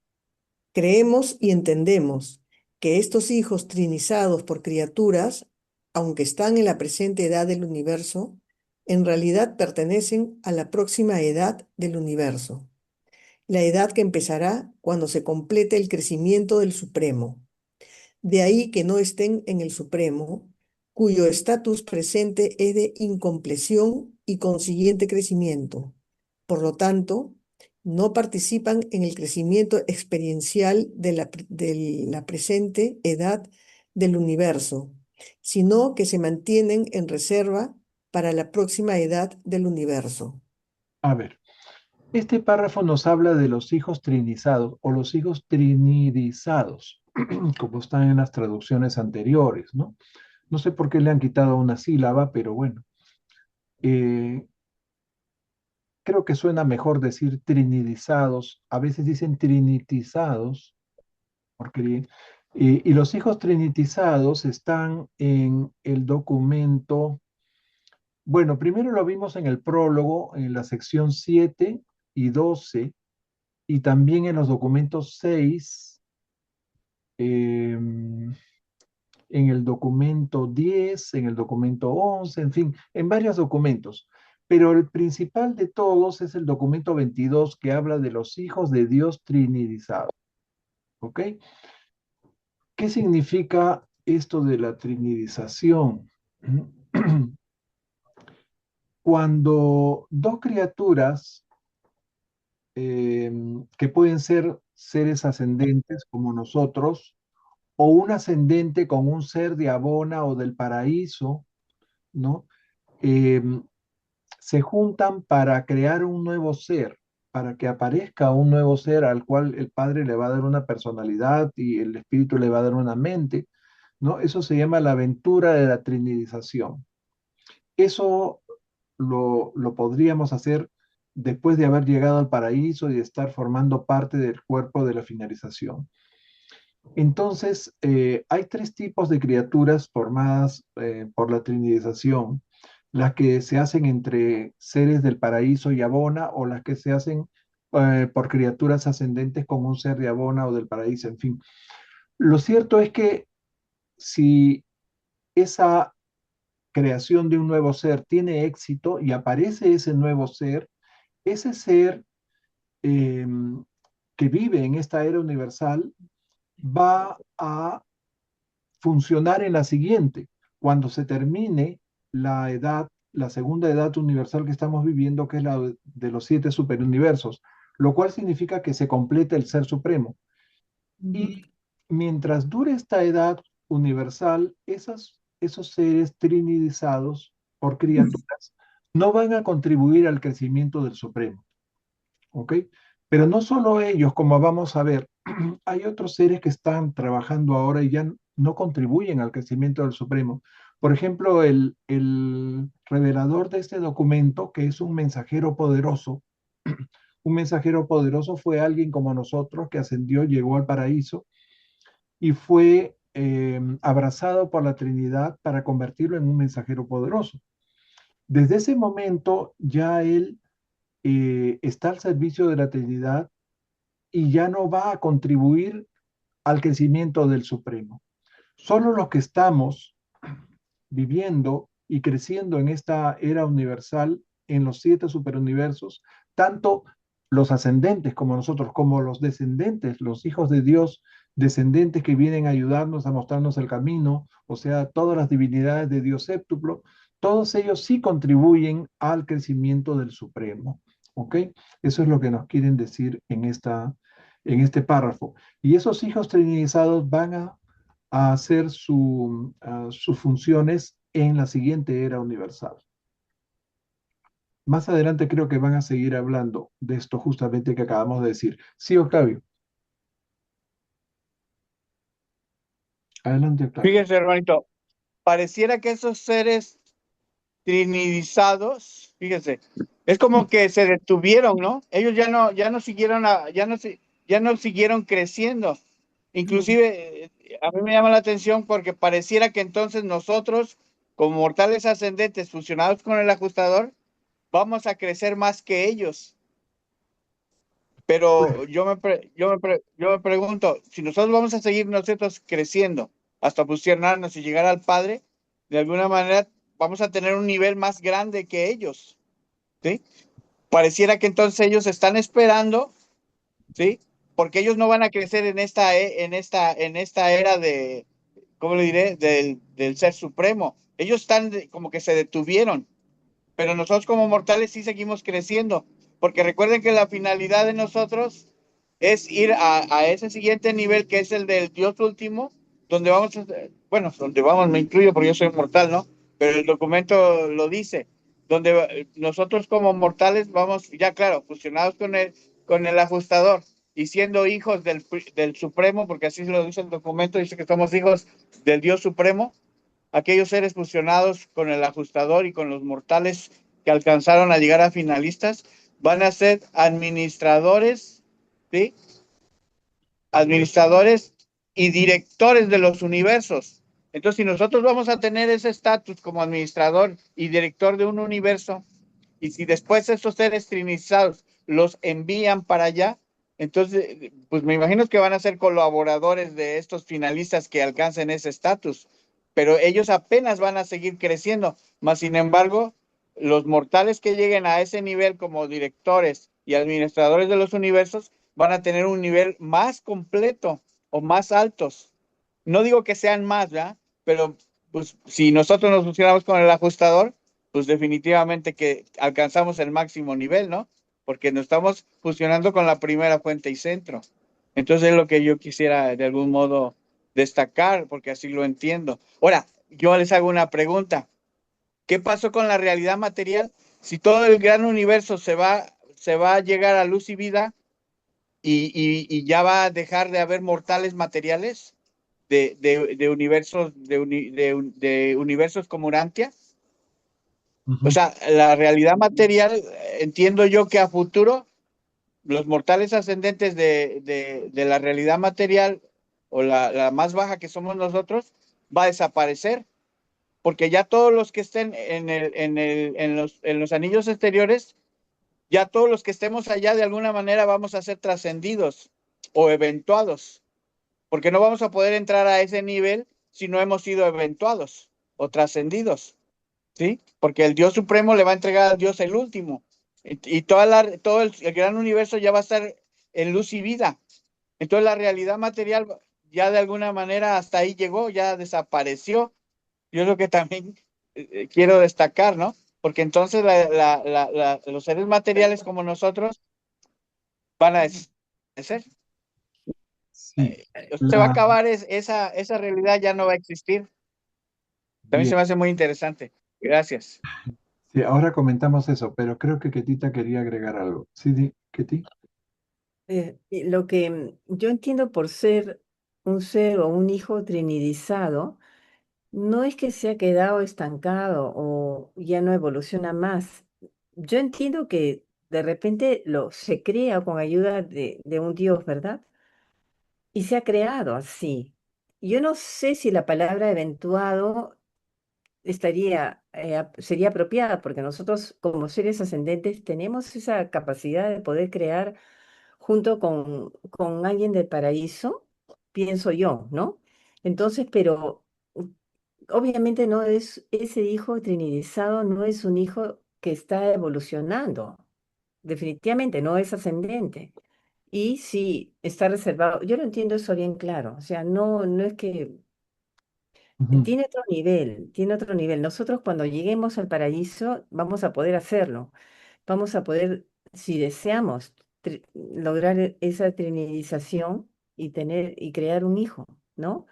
Creemos y entendemos que estos hijos trinizados por criaturas, aunque están en la presente edad del universo, en realidad pertenecen a la próxima edad del universo, la edad que empezará cuando se complete el crecimiento del Supremo. De ahí que no estén en el Supremo, cuyo estatus presente es de incompleción y consiguiente crecimiento. Por lo tanto, no participan en el crecimiento experiencial de la presente edad del universo, sino que se mantienen en reserva para la próxima edad del universo. A ver, este párrafo nos habla de los hijos trinizados o los hijos trinidizados, como están en las traducciones anteriores, ¿no? No sé por qué le han quitado una sílaba, pero bueno. Creo que suena mejor decir trinidizados. A veces dicen trinitizados, porque, y los hijos trinitizados están en el documento. Bueno, primero lo vimos en el prólogo, en la sección 7 y 12, y también en los documentos 6, en el documento 10, en el documento 11, en fin, en varios documentos. Pero el principal de todos es el documento 22 que habla de los hijos de Dios trinidizados. ¿Ok? ¿Qué significa esto de la trinidización? Cuando dos criaturas que pueden ser seres ascendentes como nosotros, o un ascendente con un ser de Abona o del paraíso, ¿no? Se juntan para crear un nuevo ser, para que aparezca un nuevo ser al cual el Padre le va a dar una personalidad y el Espíritu le va a dar una mente, ¿no? Eso se llama la aventura de la trinidización. Eso lo podríamos hacer después de haber llegado al paraíso y de estar formando parte del cuerpo de la finalización. Entonces, hay tres tipos de criaturas formadas por la trinización: las que se hacen entre seres del paraíso y Abona, o las que se hacen por criaturas ascendentes como un ser de Abona o del paraíso, en fin. Lo cierto es que si esa creación de un nuevo ser tiene éxito y aparece ese ser eh, que vive en esta era universal va a funcionar en la siguiente. Cuando se termine la edad, la segunda edad universal que estamos viviendo, que es la de los 7 superuniversos, lo cual significa que se completa el ser supremo. Y mientras dure esta edad universal, esos seres trinidizados por criaturas no van a contribuir al crecimiento del supremo. ¿Ok? Pero no solo ellos, como vamos a ver, hay otros seres que están trabajando ahora y ya no contribuyen al crecimiento del Supremo. Por ejemplo, el revelador de este documento, que es un mensajero poderoso, un mensajero poderoso fue alguien como nosotros que ascendió, llegó al paraíso y fue abrazado por la Trinidad para convertirlo en un mensajero poderoso. Desde ese momento ya él está al servicio de la Trinidad y ya no va a contribuir al crecimiento del Supremo. Solo los que estamos viviendo y creciendo en esta era universal, en los 7 superuniversos, tanto los ascendentes como nosotros, como los descendentes, los hijos de Dios, descendentes que vienen a ayudarnos, a mostrarnos el camino, o sea, todas las divinidades de Dios séptuplo, todos ellos sí contribuyen al crecimiento del Supremo. ¿Ok? Eso es lo que nos quieren decir en este párrafo. Y esos hijos trinizados van a hacer sus funciones en la siguiente era universal. Más adelante creo que van a seguir hablando de esto justamente que acabamos de decir. Sí, Octavio. Adelante, Octavio. Fíjense, hermanito, pareciera que esos seres trinidizados, fíjense, es como que se detuvieron, ¿no? Ellos ya no siguieron, ya no siguieron creciendo. Inclusive, a mí me llama la atención porque pareciera que entonces nosotros, como mortales ascendentes fusionados con el ajustador, vamos a crecer más que ellos. Pero yo me pregunto, si nosotros vamos a seguir nosotros creciendo hasta fusionarnos y llegar al Padre, de alguna manera vamos a tener un nivel más grande que ellos, ¿sí? Pareciera que entonces ellos están esperando, ¿sí? Porque ellos no van a crecer en esta era de, ¿cómo le diré? Del ser supremo. Ellos están como que se detuvieron, pero nosotros como mortales sí seguimos creciendo, porque recuerden que la finalidad de nosotros es ir a ese siguiente nivel que es el del Dios último, donde vamos, donde vamos, me incluyo porque yo soy mortal, ¿no? Pero el documento lo dice, donde nosotros como mortales vamos, ya claro, fusionados con el ajustador y siendo hijos del Supremo, porque así lo dice el documento, dice que somos hijos del Dios Supremo, aquellos seres fusionados con el ajustador y con los mortales que alcanzaron a llegar a finalistas, van a ser administradores, ¿sí? Administradores y directores de los universos. Entonces, si nosotros vamos a tener ese estatus como administrador y director de un universo, y si después esos seres trinizados los envían para allá, entonces, pues me imagino que van a ser colaboradores de estos finalistas que alcancen ese estatus, pero ellos apenas van a seguir creciendo. Más sin embargo, los mortales que lleguen a ese nivel como directores y administradores de los universos van a tener un nivel más completo o más altos. No digo que sean más, ¿verdad? Pero pues si nosotros nos fusionamos con el ajustador, pues definitivamente que alcanzamos el máximo nivel, ¿no? Porque nos estamos fusionando con la primera fuente y centro. Entonces es lo que yo quisiera de algún modo destacar, porque así lo entiendo. Ahora, yo les hago una pregunta. ¿Qué pasó con la realidad material? Si todo el gran universo se va a llegar a luz y vida y ya va a dejar de haber mortales materiales de universos como Urantia. O sea, la realidad material, entiendo yo que a futuro los mortales ascendentes de la realidad material o la más baja que somos nosotros, va a desaparecer, porque ya todos los que estén en los anillos exteriores, ya todos los que estemos allá de alguna manera vamos a ser trascendidos o eventuados, porque no vamos a poder entrar a ese nivel si no hemos sido eventuados o trascendidos, ¿sí? Porque el Dios Supremo le va a entregar al Dios el último, y todo el gran universo ya va a estar en luz y vida. Entonces la realidad material ya de alguna manera hasta ahí llegó, ya desapareció. Yo es lo que también quiero destacar, ¿no? Porque entonces los seres materiales como nosotros van a desaparecer. Sí, Se va a la, acabar esa realidad, ya no va a existir. También se bien, me hace muy interesante. Gracias. sí, ahora comentamos eso, pero creo que Ketita quería agregar algo. Sí, Keti. Y lo que yo entiendo por ser un ser o un hijo trinidizado, no es que se ha quedado estancado o ya no evoluciona más. Yo entiendo que de repente se crea con ayuda de un Dios, ¿verdad? Y se ha creado así. Yo no sé si la palabra eventuado sería apropiada, porque nosotros como seres ascendentes tenemos esa capacidad de poder crear junto con alguien del paraíso, pienso yo, ¿no? Entonces, pero obviamente no es, ese hijo trinidizado no es un hijo que está evolucionando, definitivamente no es ascendente. Y sí, está reservado. Yo lo entiendo eso bien claro. O sea, no es que Ujú. tiene otro nivel, tiene otro nivel. Nosotros cuando lleguemos al paraíso vamos a poder hacerlo. Vamos a poder, si deseamos, lograr esa trinización y tener y crear un hijo, ¿no?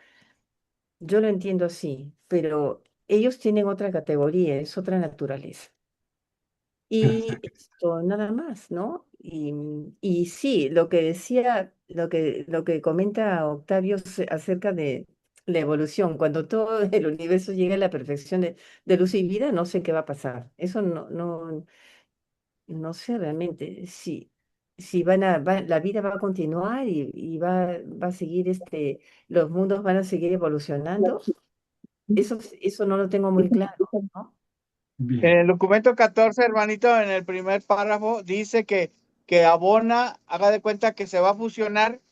Yo lo entiendo así, pero ellos tienen otra categoría, es otra naturaleza. Y Gracias. esto nada más, ¿no? Y sí, lo que decía, lo que comenta Octavio acerca de la evolución, cuando todo el universo llegue a la perfección de luz y vida, no sé qué va a pasar. Eso no sé realmente si la vida va a continuar y va a seguir los mundos van a seguir evolucionando. Eso no lo tengo muy claro, ¿no? En Bien. el documento 14, hermanito, en el primer párrafo, dice que Abona, haga de cuenta que se va a fusionar,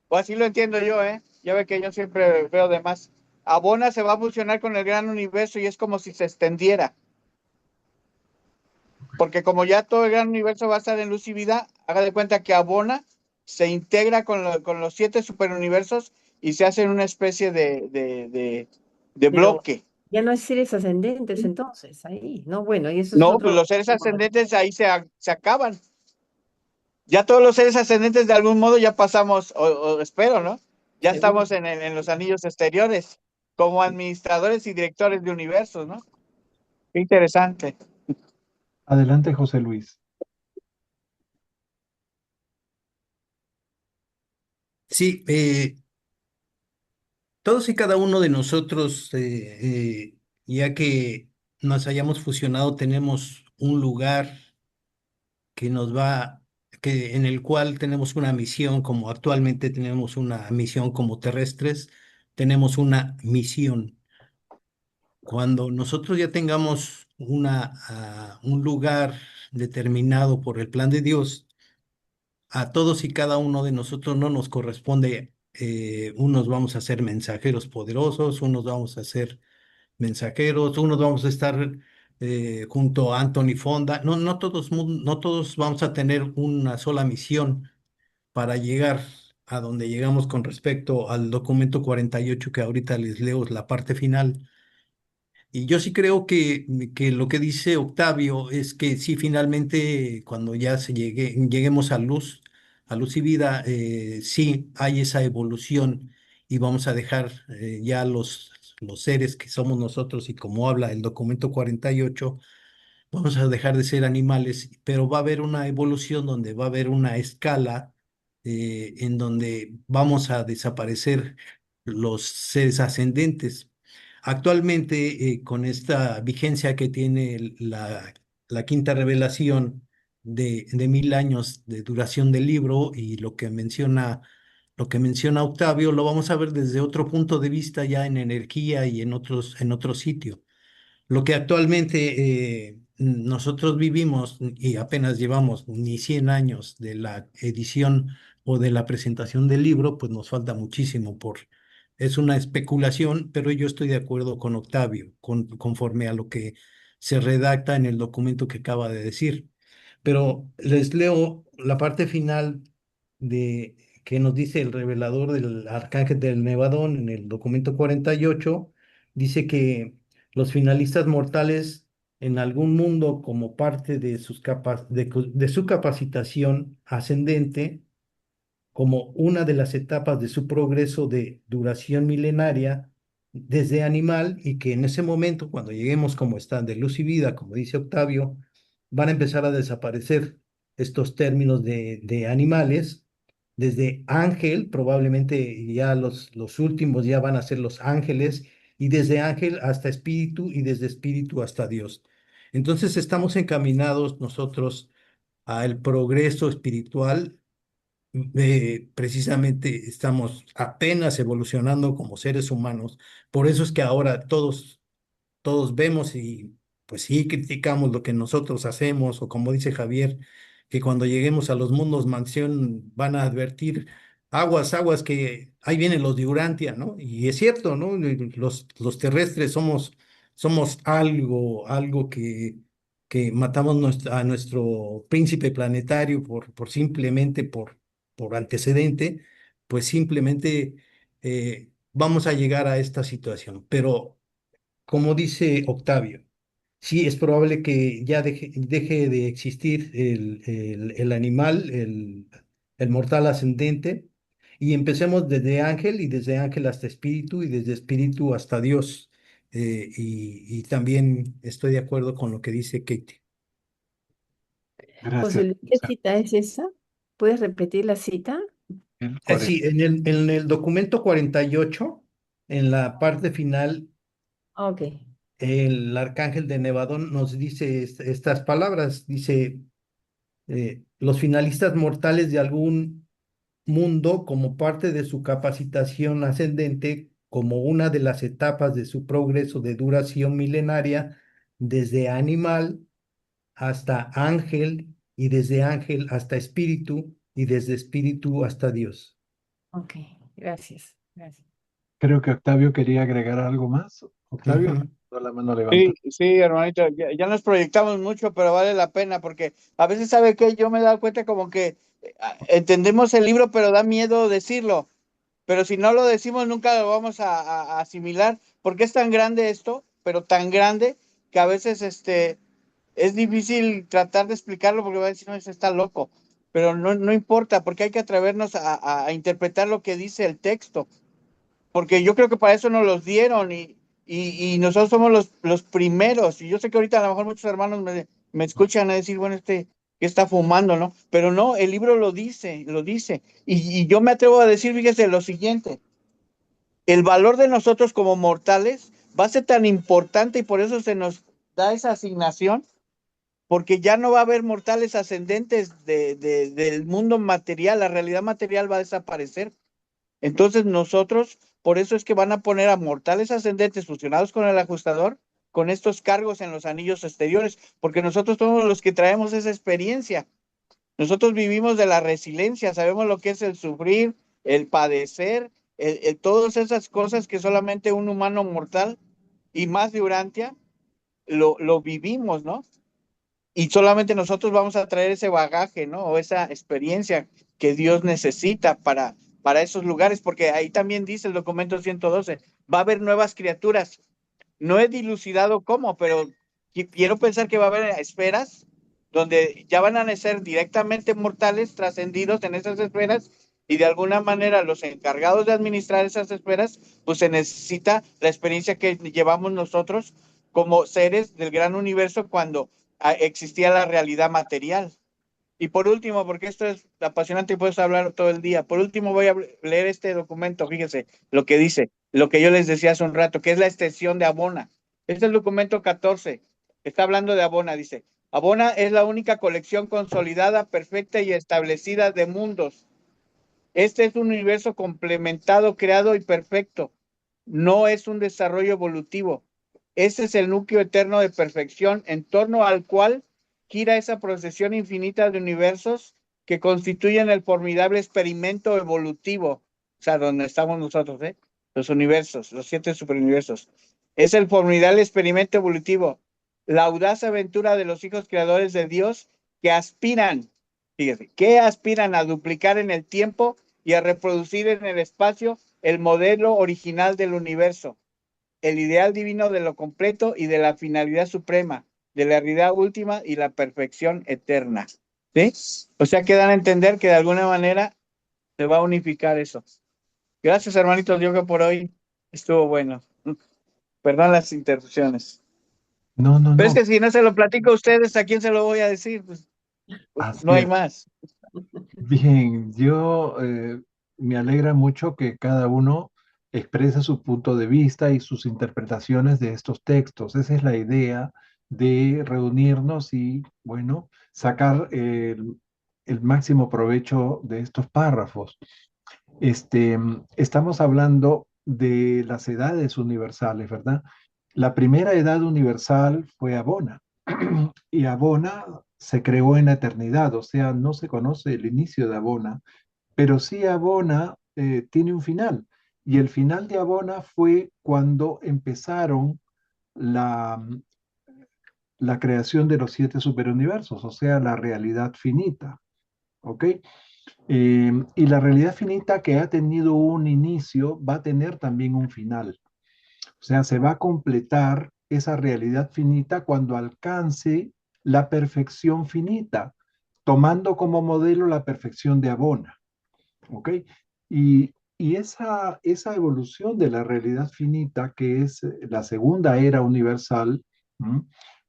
o así lo entiendo yo, ¿eh? Ya ve que yo siempre veo de más. Abona se va a fusionar con el gran universo y es como si se extendiera, porque como ya todo el gran universo va a estar en luz y vida, haga de cuenta que Abona se integra con los 7 superuniversos y se hace una especie de Pero bloque. ya no hay seres ascendentes entonces ahí, ¿no? Bueno, y eso es No, pues otro los seres tema. ascendentes ahí se acaban. Ya todos los seres ascendentes de algún modo ya pasamos, o espero, ¿no? Ya Seguro. estamos en los anillos exteriores, como administradores y directores de universos, ¿no? Qué interesante. Adelante, José Luis. Sí, todos y cada uno de nosotros, ya que nos hayamos fusionado, tenemos un lugar que nos va, en el cual tenemos una misión, como actualmente tenemos una misión como terrestres, tenemos una misión. Cuando nosotros ya tengamos un lugar determinado por el plan de Dios, a todos y cada uno de nosotros no nos corresponde, unos vamos a ser mensajeros poderosos, unos vamos a ser mensajeros, unos vamos a estar junto a Anthony Fonda. No todos vamos a tener una sola misión para llegar a donde llegamos con respecto al documento 48 que ahorita les leo la parte final. Y yo sí creo que lo que dice Octavio es que sí, finalmente, cuando ya lleguemos a luz y vida, sí hay esa evolución y vamos a dejar ya los seres que somos nosotros y como habla el documento 48, vamos a dejar de ser animales, pero va a haber una evolución donde va a haber una escala en donde vamos a desaparecer los seres ascendentes. Actualmente, con esta vigencia que tiene la quinta revelación de 1000 años de duración del libro y lo que menciona lo que menciona Octavio, lo vamos a ver desde otro punto de vista ya en energía y en otro sitio. Lo que actualmente nosotros vivimos y apenas llevamos ni 100 años de la edición o de la presentación del libro, pues nos falta muchísimo es una especulación, pero yo estoy de acuerdo con Octavio, conforme a lo que se redacta en el documento que acaba de decir. Pero les leo la parte final de que nos dice el revelador del Arcángel del Nevadón en el documento 48. Dice que los finalistas mortales en algún mundo como parte de de su capacitación ascendente, como una de las etapas de su progreso de duración milenaria desde animal, y que en ese momento, cuando lleguemos como están de luz y vida, como dice Octavio, van a empezar a desaparecer estos términos de animales. Desde ángel, probablemente ya los últimos ya van a ser los ángeles, y desde ángel hasta espíritu, y desde espíritu hasta Dios. Entonces estamos encaminados nosotros al progreso espiritual. Precisamente estamos apenas evolucionando como seres humanos. Por eso es que ahora todos vemos y pues sí criticamos lo que nosotros hacemos, o como dice Javier, que cuando lleguemos a los mundos mansión van a advertir aguas, aguas, que ahí vienen los de Urantia, ¿no? Y es cierto, ¿no? Los terrestres somos algo que matamos a nuestro príncipe planetario simplemente por antecedente. Pues simplemente vamos a llegar a esta situación. Pero como dice Octavio, sí es probable que ya deje de existir el animal, el mortal ascendente, y empecemos desde ángel, y desde ángel hasta espíritu, y desde espíritu hasta Dios. Y también estoy de acuerdo con lo que dice Katie. Gracias. José Luis, ¿qué cita es esa? ¿Puedes repetir la cita? Sí, en el documento 48, en la parte final, Ok. el arcángel de Nevadón nos dice estas palabras. Dice, los finalistas mortales de algún mundo, como parte de su capacitación ascendente, como una de las etapas de su progreso de duración milenaria, desde animal hasta ángel, y desde ángel hasta espíritu, y desde espíritu hasta Dios. Ok, gracias. Gracias. Creo que Octavio quería agregar algo más. Octavio, Ujú. con la mano levantada. Sí, hermanito, ya nos proyectamos mucho, pero vale la pena porque a veces, ¿sabe qué? Yo me he dado cuenta como que entendemos el libro, pero da miedo decirlo. Pero si no lo decimos, nunca lo vamos a asimilar, porque es tan grande esto, pero tan grande que a veces es difícil tratar de explicarlo porque va a decir, no, ese está loco. Pero no importa, porque hay que atrevernos a interpretar lo que dice el texto, porque yo creo que para eso nos los dieron y nosotros somos los primeros. Y yo sé que ahorita a lo mejor muchos hermanos me escuchan a decir, bueno, que está fumando, ¿no? Pero no, el libro lo dice, lo dice. Y yo me atrevo a decir, fíjese, lo siguiente, el valor de nosotros como mortales va a ser tan importante y por eso se nos da esa asignación, porque ya no va a haber mortales ascendentes del mundo material, la realidad material va a desaparecer. Entonces nosotros, por eso es que van a poner a mortales ascendentes fusionados con el ajustador, con estos cargos en los anillos exteriores, porque nosotros somos los que traemos esa experiencia. Nosotros vivimos de la resiliencia, sabemos lo que es el sufrir, el padecer, todas esas cosas que solamente un humano mortal y más de Urantia lo vivimos, ¿no? Y solamente nosotros vamos a traer ese bagaje, ¿no? O esa experiencia que Dios necesita para esos lugares, porque ahí también dice el documento 112, va a haber nuevas criaturas. No he dilucidado cómo, pero quiero pensar que va a haber esferas donde ya van a nacer directamente mortales trascendidos en esas esferas, y de alguna manera los encargados de administrar esas esferas, pues se necesita la experiencia que llevamos nosotros como seres del gran universo cuando existía la realidad material. Y por último, porque esto es apasionante y puedes hablar todo el día, por último voy a leer este documento, fíjense lo que dice, lo que yo les decía hace un rato, que es la extensión de Abona. Este es el documento 14, está hablando de Abona, dice, Abona es la única colección consolidada, perfecta y establecida de mundos Este es un universo complementado, creado y perfecto. No es un desarrollo evolutivo. Ese es el núcleo eterno de perfección en torno al cual gira esa procesión infinita de universos que constituyen el formidable experimento evolutivo. O sea, donde estamos nosotros, ¿eh? Los universos, los 7 superuniversos. Es el formidable experimento evolutivo, la audaz aventura de los hijos creadores de Dios que aspiran, fíjese, que aspiran a duplicar en el tiempo y a reproducir en el espacio el modelo original del universo, el ideal divino de lo completo y de la finalidad suprema, de la realidad última y la perfección eterna. ¿Sí? O sea que dan a entender que de alguna manera se va a unificar eso. Gracias, hermanitos. Yo que por hoy estuvo bueno. Perdón las interrupciones. No, no, Pero es no. que si no se lo platico a ustedes, ¿a quién se lo voy a decir? Pues Así no hay es. más. Bien, yo me alegra mucho que cada uno exprese su punto de vista y sus interpretaciones de estos textos. Esa es la idea de reunirnos y, bueno, sacar el máximo provecho de estos párrafos. Estamos hablando de las edades universales, ¿verdad? La primera edad universal fue Abona, y Abona se creó en la eternidad, o sea, no se conoce el inicio de Abona, pero sí Abona tiene un final, y el final de Abona fue cuando empezaron la, la creación de los 7 superuniversos, o sea, la realidad finita, ¿ok? Y la realidad finita que ha tenido un inicio va a tener también un final. O sea, se va a completar esa realidad finita cuando alcance la perfección finita, tomando como modelo la perfección de Abona. ¿Ok? Y esa evolución de la realidad finita, que es la segunda era universal, ¿m?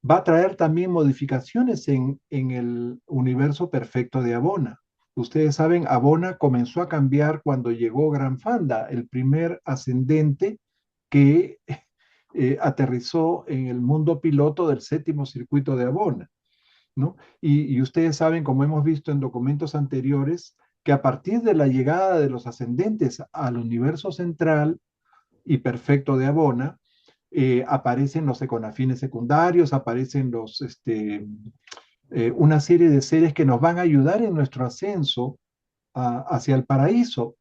Va a traer también modificaciones en el universo perfecto de Abona. Ustedes saben, Abona comenzó a cambiar cuando llegó Gran Fanda, el primer ascendente que aterrizó en el mundo piloto del séptimo circuito de Abona, ¿no? Y ustedes saben, como hemos visto en documentos anteriores, que a partir de la llegada de los ascendentes al universo central y perfecto de Abona, aparecen los econafines secundarios, aparecen una serie de seres que nos van a ayudar en nuestro ascenso hacia el paraíso.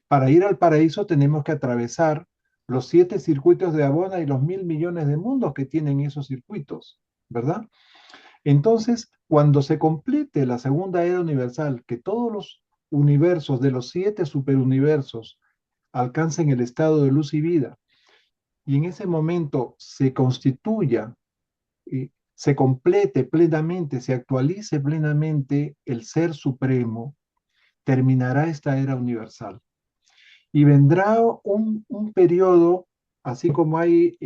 Para ir al paraíso tenemos que atravesar los 7 circuitos de Abona y los 1.000 millones de mundos que tienen esos circuitos, ¿verdad? Entonces, cuando se complete la segunda era universal, que todos los universos de los 7 superuniversos alcancen el estado de luz y vida, y en ese momento se constituya, se complete plenamente, se actualice plenamente el ser supremo, terminará esta era universal. Y vendrá un periodo, así como hay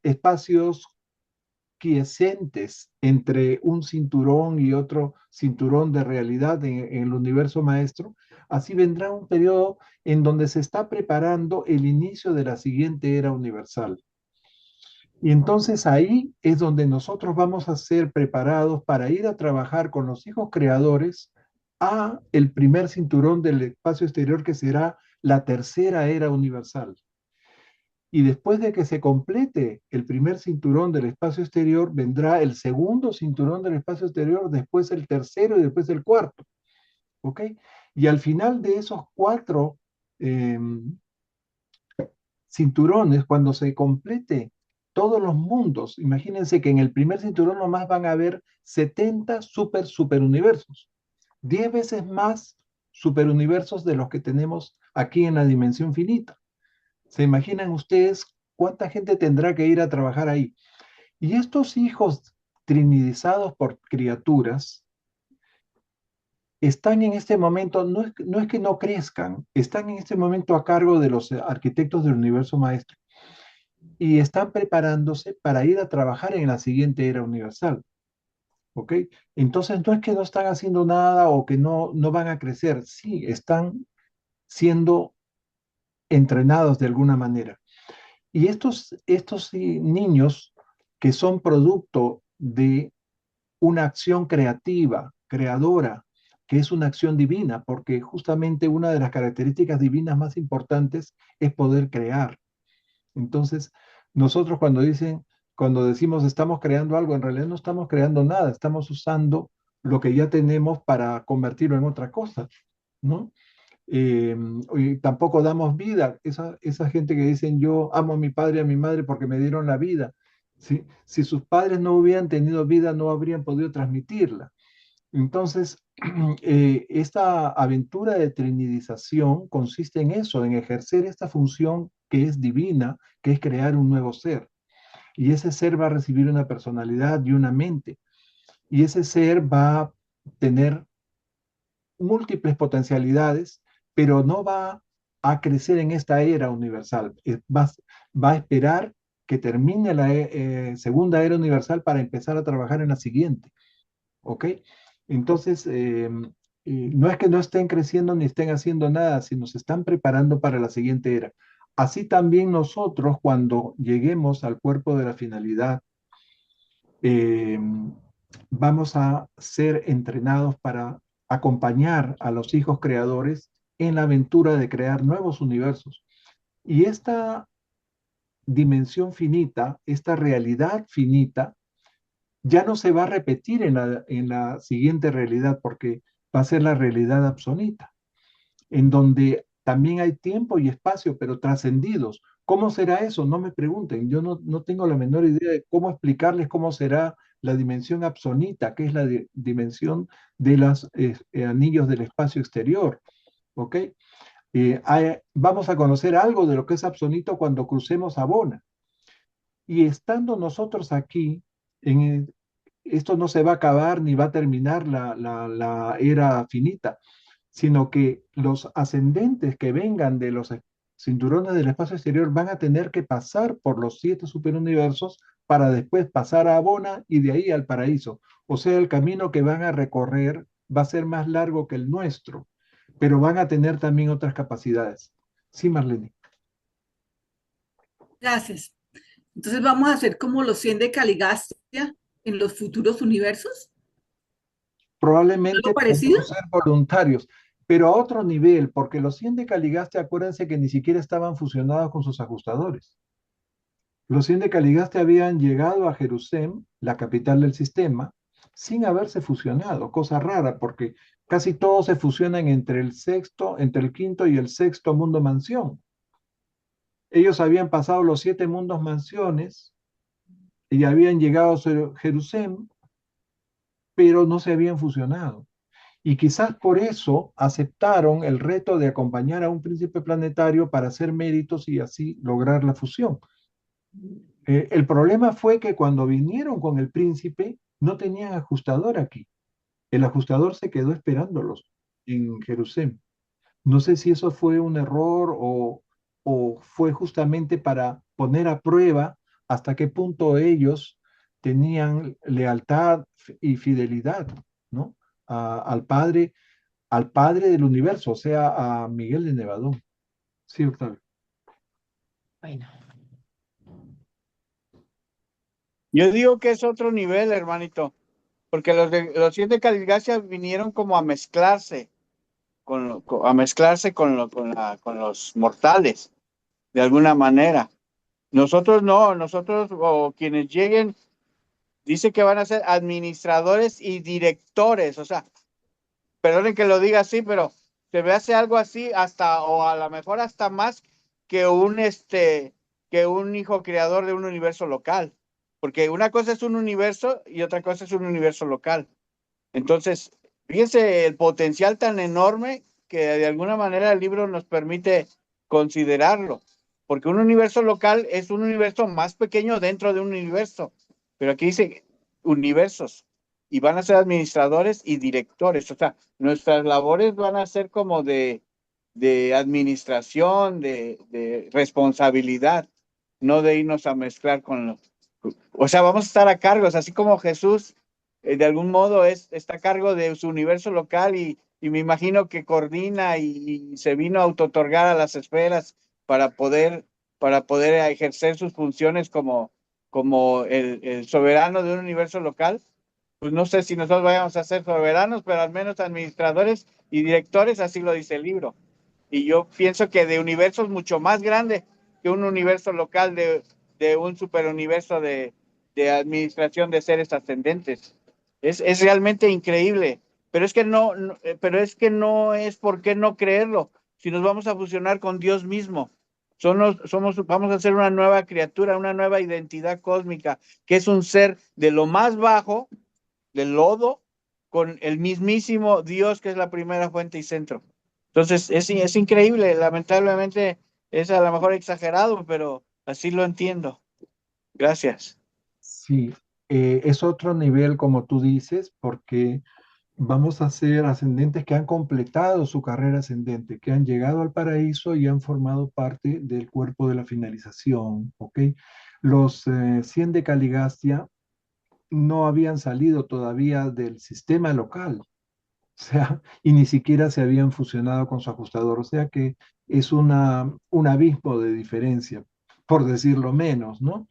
espacios quiescentes entre un cinturón y otro cinturón de realidad en el universo maestro, así vendrá un periodo en donde se está preparando el inicio de la siguiente era universal. Y entonces ahí es donde nosotros vamos a ser preparados para ir a trabajar con los hijos creadores a el primer cinturón del espacio exterior, que será la tercera era universal. Y después de que se complete el primer cinturón del espacio exterior, vendrá el segundo cinturón del espacio exterior, después el tercero y después el cuarto. ¿Ok? Y al final de esos 4 cinturones, cuando se complete todos los mundos, imagínense que en el primer cinturón nomás van a haber 70 superuniversos, 10 veces más superuniversos de los que tenemos aquí en la dimensión finita. ¿Se imaginan ustedes cuánta gente tendrá que ir a trabajar ahí? Y estos hijos trinidizados por criaturas están en este momento, no es que no crezcan, están en este momento a cargo de los arquitectos del universo maestro y están preparándose para ir a trabajar en la siguiente era universal. ¿Ok? Entonces no es que no están haciendo nada o que no van a crecer, sí, están siendo entrenados de alguna manera. Y estos niños que son producto de una acción creativa, creadora, que es una acción divina, porque justamente una de las características divinas más importantes es poder crear. Entonces, nosotros cuando decimos estamos creando algo, en realidad no estamos creando nada, estamos usando lo que ya tenemos para convertirlo en otra cosa, ¿no? Y tampoco damos vida. Esa gente que dicen yo amo a mi padre y a mi madre porque me dieron la vida. ¿Sí? Si sus padres no hubieran tenido vida, no habrían podido transmitirla. Entonces, esta aventura de trinidización consiste en eso, en ejercer esta función que es divina, que es crear un nuevo ser. Y ese ser va a recibir una personalidad y una mente. Y ese ser va a tener múltiples potencialidades, pero no va a crecer en esta era universal. Va a esperar que termine la segunda era universal para empezar a trabajar en la siguiente. ¿Ok? Entonces, no es que no estén creciendo ni estén haciendo nada, sino se están preparando para la siguiente era. Así también nosotros, cuando lleguemos al cuerpo de la finalidad, eh, vamos a ser entrenados para acompañar a los hijos creadores en la aventura de crear nuevos universos. Y esta dimensión finita, esta realidad finita, ya no se va a repetir en la siguiente realidad, porque va a ser la realidad absoluta, en donde también hay tiempo y espacio, pero trascendidos. ¿Cómo será eso? No me pregunten. Yo no tengo la menor idea de cómo explicarles cómo será la dimensión absoluta, que es la dimensión de los anillos del espacio exterior. ¿Ok? Vamos a conocer algo de lo que es absoluto cuando crucemos a Bona. Y estando nosotros aquí, esto no se va a acabar ni va a terminar la era finita, sino que los ascendentes que vengan de los cinturones del espacio exterior van a tener que pasar por los 7 superuniversos para después pasar a Abona y de ahí al paraíso. O sea, el camino que van a recorrer va a ser más largo que el nuestro, pero van a tener también otras capacidades. Sí, Marlene. Gracias. Entonces vamos a hacer como los 100 de Caligastia en los futuros universos. ¿Algo Probablemente parecido? podemos ser voluntarios, pero a otro nivel, porque los 100 de Caligaste, acuérdense que ni siquiera estaban fusionados con sus ajustadores. Los 100 de Caligaste habían llegado a Jerusalén, la capital del sistema, sin haberse fusionado, cosa rara, porque casi todos se fusionan entre el quinto y el sexto mundo mansión. Ellos habían pasado los 7 mundos mansiones y habían llegado a Jerusalén, pero no se habían fusionado. Y quizás por eso aceptaron el reto de acompañar a un príncipe planetario para hacer méritos y así lograr la fusión. El problema fue que cuando vinieron con el príncipe no tenían ajustador aquí. El ajustador se quedó esperándolos en Jerusalén. No sé si eso fue un error o fue justamente para poner a prueba hasta qué punto ellos tenían lealtad y fidelidad, ¿no? Al Padre del universo, o sea, a Miguel de Nevadón. Sí, Octavio. Bueno, Yo digo que es otro nivel, hermanito, porque los 7 Caligacia vinieron como a mezclarse con los mortales, de alguna manera. Nosotros no, nosotros o quienes lleguen, dice que van a ser administradores y directores, o sea, perdonen que lo diga así, pero se me hace algo así hasta, o a lo mejor hasta más que que un hijo creador de un universo local. Porque una cosa es un universo y otra cosa es un universo local. Entonces, fíjense el potencial tan enorme que de alguna manera el libro nos permite considerarlo. Porque un universo local es un universo más pequeño dentro de un universo. Pero aquí dice universos y van a ser administradores y directores. O sea, nuestras labores van a ser como de administración, de responsabilidad, no de irnos a mezclar con los... O sea, vamos a estar a cargos, así como Jesús de algún modo está a cargo de su universo local y me imagino que coordina y se vino a autotorgar a las esferas para poder ejercer sus funciones como el soberano de un universo local. pues no sé si nosotros vayamos a ser soberanos, pero al menos administradores y directores, así lo dice el libro. Y yo pienso que de universos mucho más grandes que un universo local de un superuniverso de administración de seres ascendentes. Es realmente increíble. Pero es que pero es que no es por qué no creerlo. Si nos vamos a fusionar con Dios mismo, vamos a ser una nueva criatura, una nueva identidad cósmica, que es un ser de lo más bajo, del lodo, con el mismísimo Dios, que es la primera fuente y centro. Entonces, es increíble. Lamentablemente es a lo mejor exagerado, pero así lo entiendo. Gracias. Sí, es otro nivel, como tú dices, porque vamos a ser ascendentes que han completado su carrera ascendente, que han llegado al paraíso y han formado parte del cuerpo de la finalización, ¿ok? Los 100 de Caligastia no habían salido todavía del sistema local, o sea, y ni siquiera se habían fusionado con su ajustador, o sea que es un abismo de diferencia, por decirlo menos, ¿no?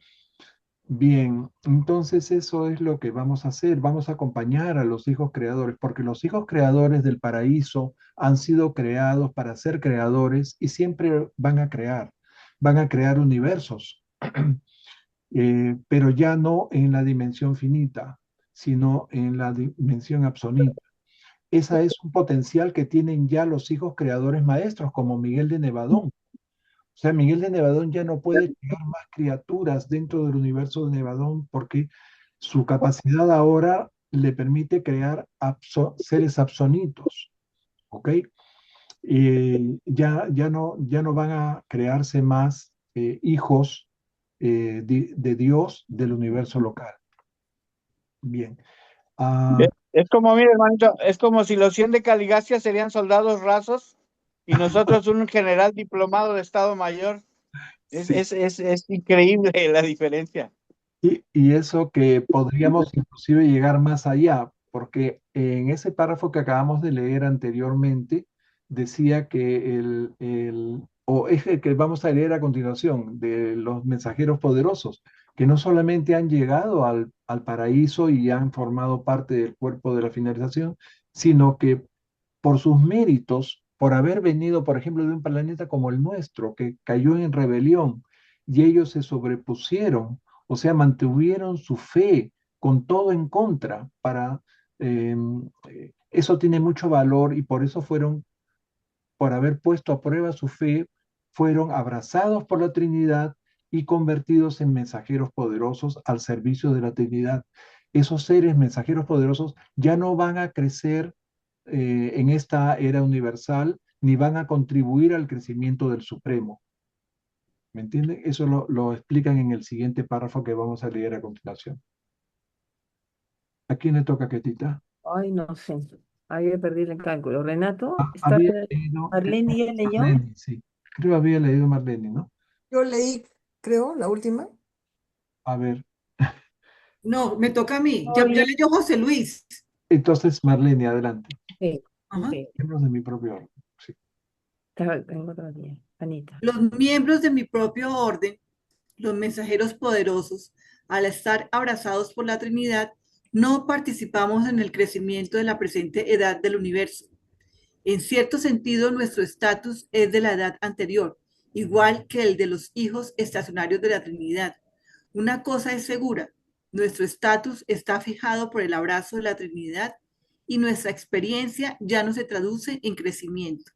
Bien, entonces eso es lo que vamos a hacer. Vamos a acompañar a los hijos creadores, porque los hijos creadores del paraíso han sido creados para ser creadores y siempre van a crear universos, pero ya no en la dimensión finita, sino en la dimensión absoluta. Ese es un potencial que tienen ya los hijos creadores maestros, como Miguel de Nevadón. O sea, Miguel de Nevadón ya no puede crear más criaturas dentro del universo de Nevadón porque su capacidad ahora le permite crear seres absonitos, ¿ok? Ya no van a crearse más hijos de Dios del universo local. Bien. Ah, Es como, mire, hermanito, es como si los 100 de Caligastia serían soldados rasos y nosotros un general diplomado de Estado Mayor. sí. Es increíble la diferencia. Y eso que podríamos inclusive llegar más allá, porque en ese párrafo que acabamos de leer anteriormente, decía que o es el que vamos a leer a continuación, de los mensajeros poderosos, que no solamente han llegado al paraíso y han formado parte del cuerpo de la finalización, sino que por sus méritos, por haber venido, por ejemplo, de un planeta como el nuestro, que cayó en rebelión y ellos se sobrepusieron, o sea, mantuvieron su fe con todo en contra para... eso tiene mucho valor y por eso fueron, por haber puesto a prueba su fe, fueron abrazados por la Trinidad y convertidos en mensajeros poderosos al servicio de la Trinidad. Esos seres mensajeros poderosos ya no van a crecer en esta era universal, ni van a contribuir al crecimiento del Supremo. ¿Me entienden? Eso lo explican en el siguiente párrafo que vamos a leer a continuación. ¿A quién le toca, Ketita? Ay, no sé. Había perdido el cálculo. Renato, ¿está Había leído, Marlene ya leyó? Marlene, sí. Creo había leído Marlene, ¿no? Yo leí, creo, la última. A ver, No, me toca a mí. No, Ya yo leyó José Luis. entonces Marlene, adelante. sí, Ajá. ok. Miembros de mi propio orden. Sí. Tengo todavía. Anita. Los miembros de mi propio orden, los mensajeros poderosos, al estar abrazados por la Trinidad, no participamos en el crecimiento de la presente edad del universo. En cierto sentido, nuestro estatus es de la edad anterior, igual que el de los hijos estacionarios de la Trinidad. Una cosa es segura, nuestro estatus está fijado por el abrazo de la Trinidad y nuestra experiencia ya no se traduce en crecimiento.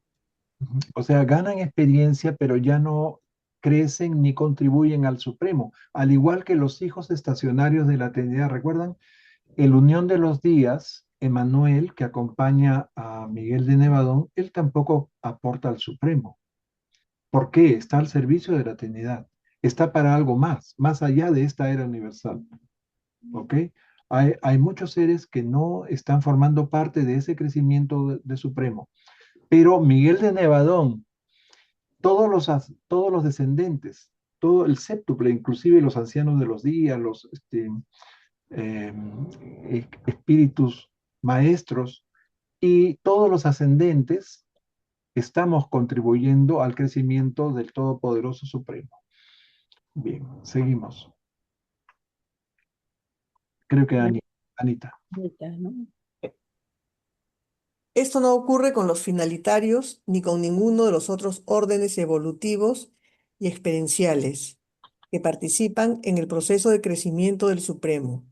O sea, ganan experiencia, pero ya no crecen ni contribuyen al Supremo, al igual que los hijos estacionarios de la Trinidad. ¿Recuerdan? El Unión de los Días, Emanuel, que acompaña a Miguel de Nevadón, él tampoco aporta al Supremo. ¿Por qué? Está al servicio de la Trinidad. Está para algo más, más allá de esta era universal. ¿Ok? Hay muchos seres que no están formando parte de ese crecimiento de Supremo. Pero Miguel de Nevadón, todos los descendientes, todo el séptuple, inclusive los ancianos de los días, los eh, espíritus maestros y todos los ascendentes estamos contribuyendo al crecimiento del Todopoderoso Supremo. Bien, seguimos. Creo que Ani. Anita. ¿no? Esto no ocurre con los finalitarios ni con ninguno de los otros órdenes evolutivos y experienciales que participan en el proceso de crecimiento del Supremo.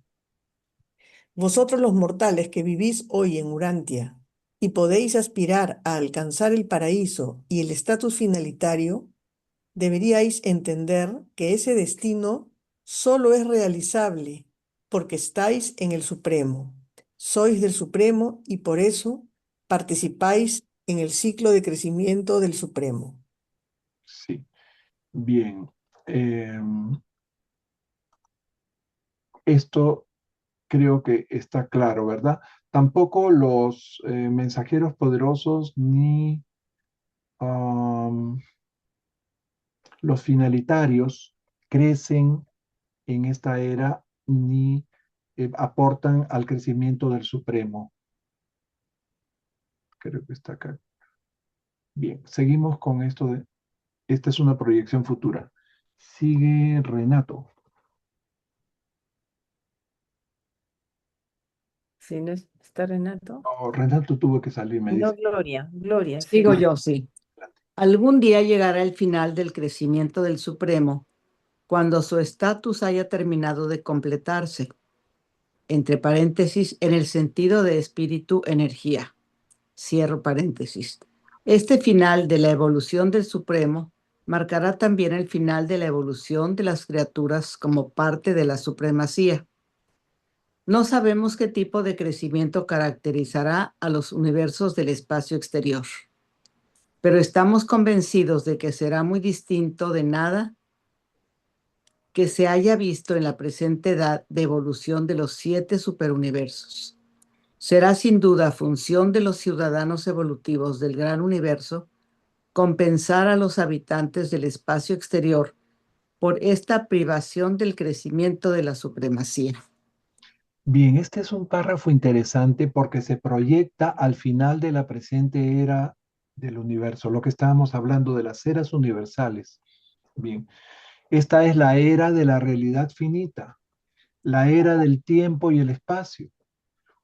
Vosotros los mortales que vivís hoy en Urantia y podéis aspirar a alcanzar el paraíso y el estatus finalitario, deberíais entender que ese destino solo es realizable porque estáis en el Supremo, sois del Supremo y por eso participáis en el ciclo de crecimiento del Supremo. Sí, bien. Esto creo que está claro, ¿verdad? Tampoco los mensajeros poderosos ni los finalitarios crecen en esta era ni aportan al crecimiento del Supremo. Creo que está acá. Bien, seguimos con esto de... Esta es una proyección futura. Sigue Renato. Si no está Renato. Oh, Renato tuvo que salir, me No, dice. Gloria, sí. Sigo yo, sí. Algún día llegará el final del crecimiento del Supremo, cuando su estatus haya terminado de completarse, entre paréntesis, en el sentido de espíritu-energía. Cierro paréntesis. Este final de la evolución del Supremo marcará también el final de la evolución de las criaturas como parte de la supremacía. No sabemos qué tipo de crecimiento caracterizará a los universos del espacio exterior, pero estamos convencidos de que será muy distinto de nada que se haya visto en la presente edad de evolución de los 7 superuniversos. Será sin duda función de los ciudadanos evolutivos del gran universo compensar a los habitantes del espacio exterior por esta privación del crecimiento de la supremacía. Bien, este es un párrafo interesante porque se proyecta al final de la presente era del universo, lo que estábamos hablando de las eras universales. Bien, esta es la era de la realidad finita, la era del tiempo y el espacio,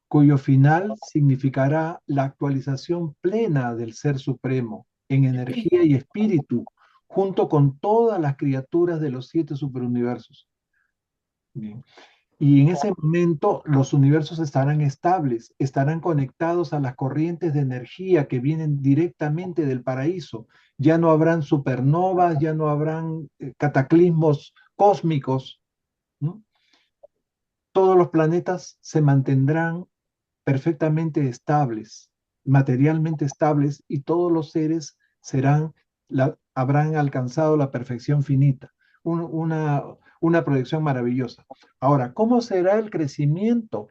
cuyo final significará la actualización plena del Ser Supremo en energía y espíritu, junto con todas las criaturas de los 7 superuniversos. Bien. Y en ese momento los universos estarán estables, estarán conectados a las corrientes de energía que vienen directamente del paraíso. Ya no habrán supernovas, ya no habrán cataclismos cósmicos, ¿no? Todos los planetas se mantendrán perfectamente estables, materialmente estables, y todos los seres habrán alcanzado la perfección finita. Una proyección maravillosa. Ahora, ¿cómo será el crecimiento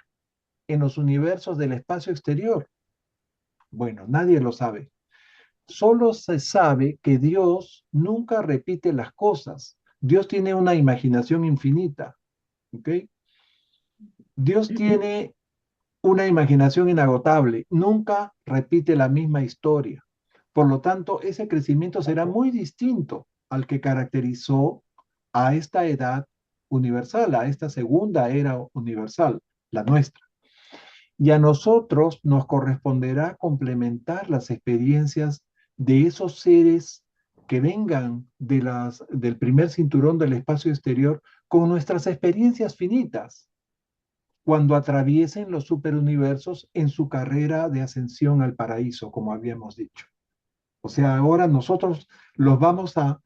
en los universos del espacio exterior? Bueno, nadie lo sabe. Solo se sabe que Dios nunca repite las cosas. Dios tiene una imaginación infinita. ¿Ok? Dios tiene una imaginación inagotable, nunca repite la misma historia. Por lo tanto, ese crecimiento será muy distinto al que caracterizó a esta edad universal, a esta segunda era universal, la nuestra. Y a nosotros nos corresponderá complementar las experiencias de esos seres que vengan del primer cinturón del espacio exterior con nuestras experiencias finitas cuando atraviesen los superuniversos en su carrera de ascensión al paraíso, como habíamos dicho. O sea, ahora nosotros los vamos a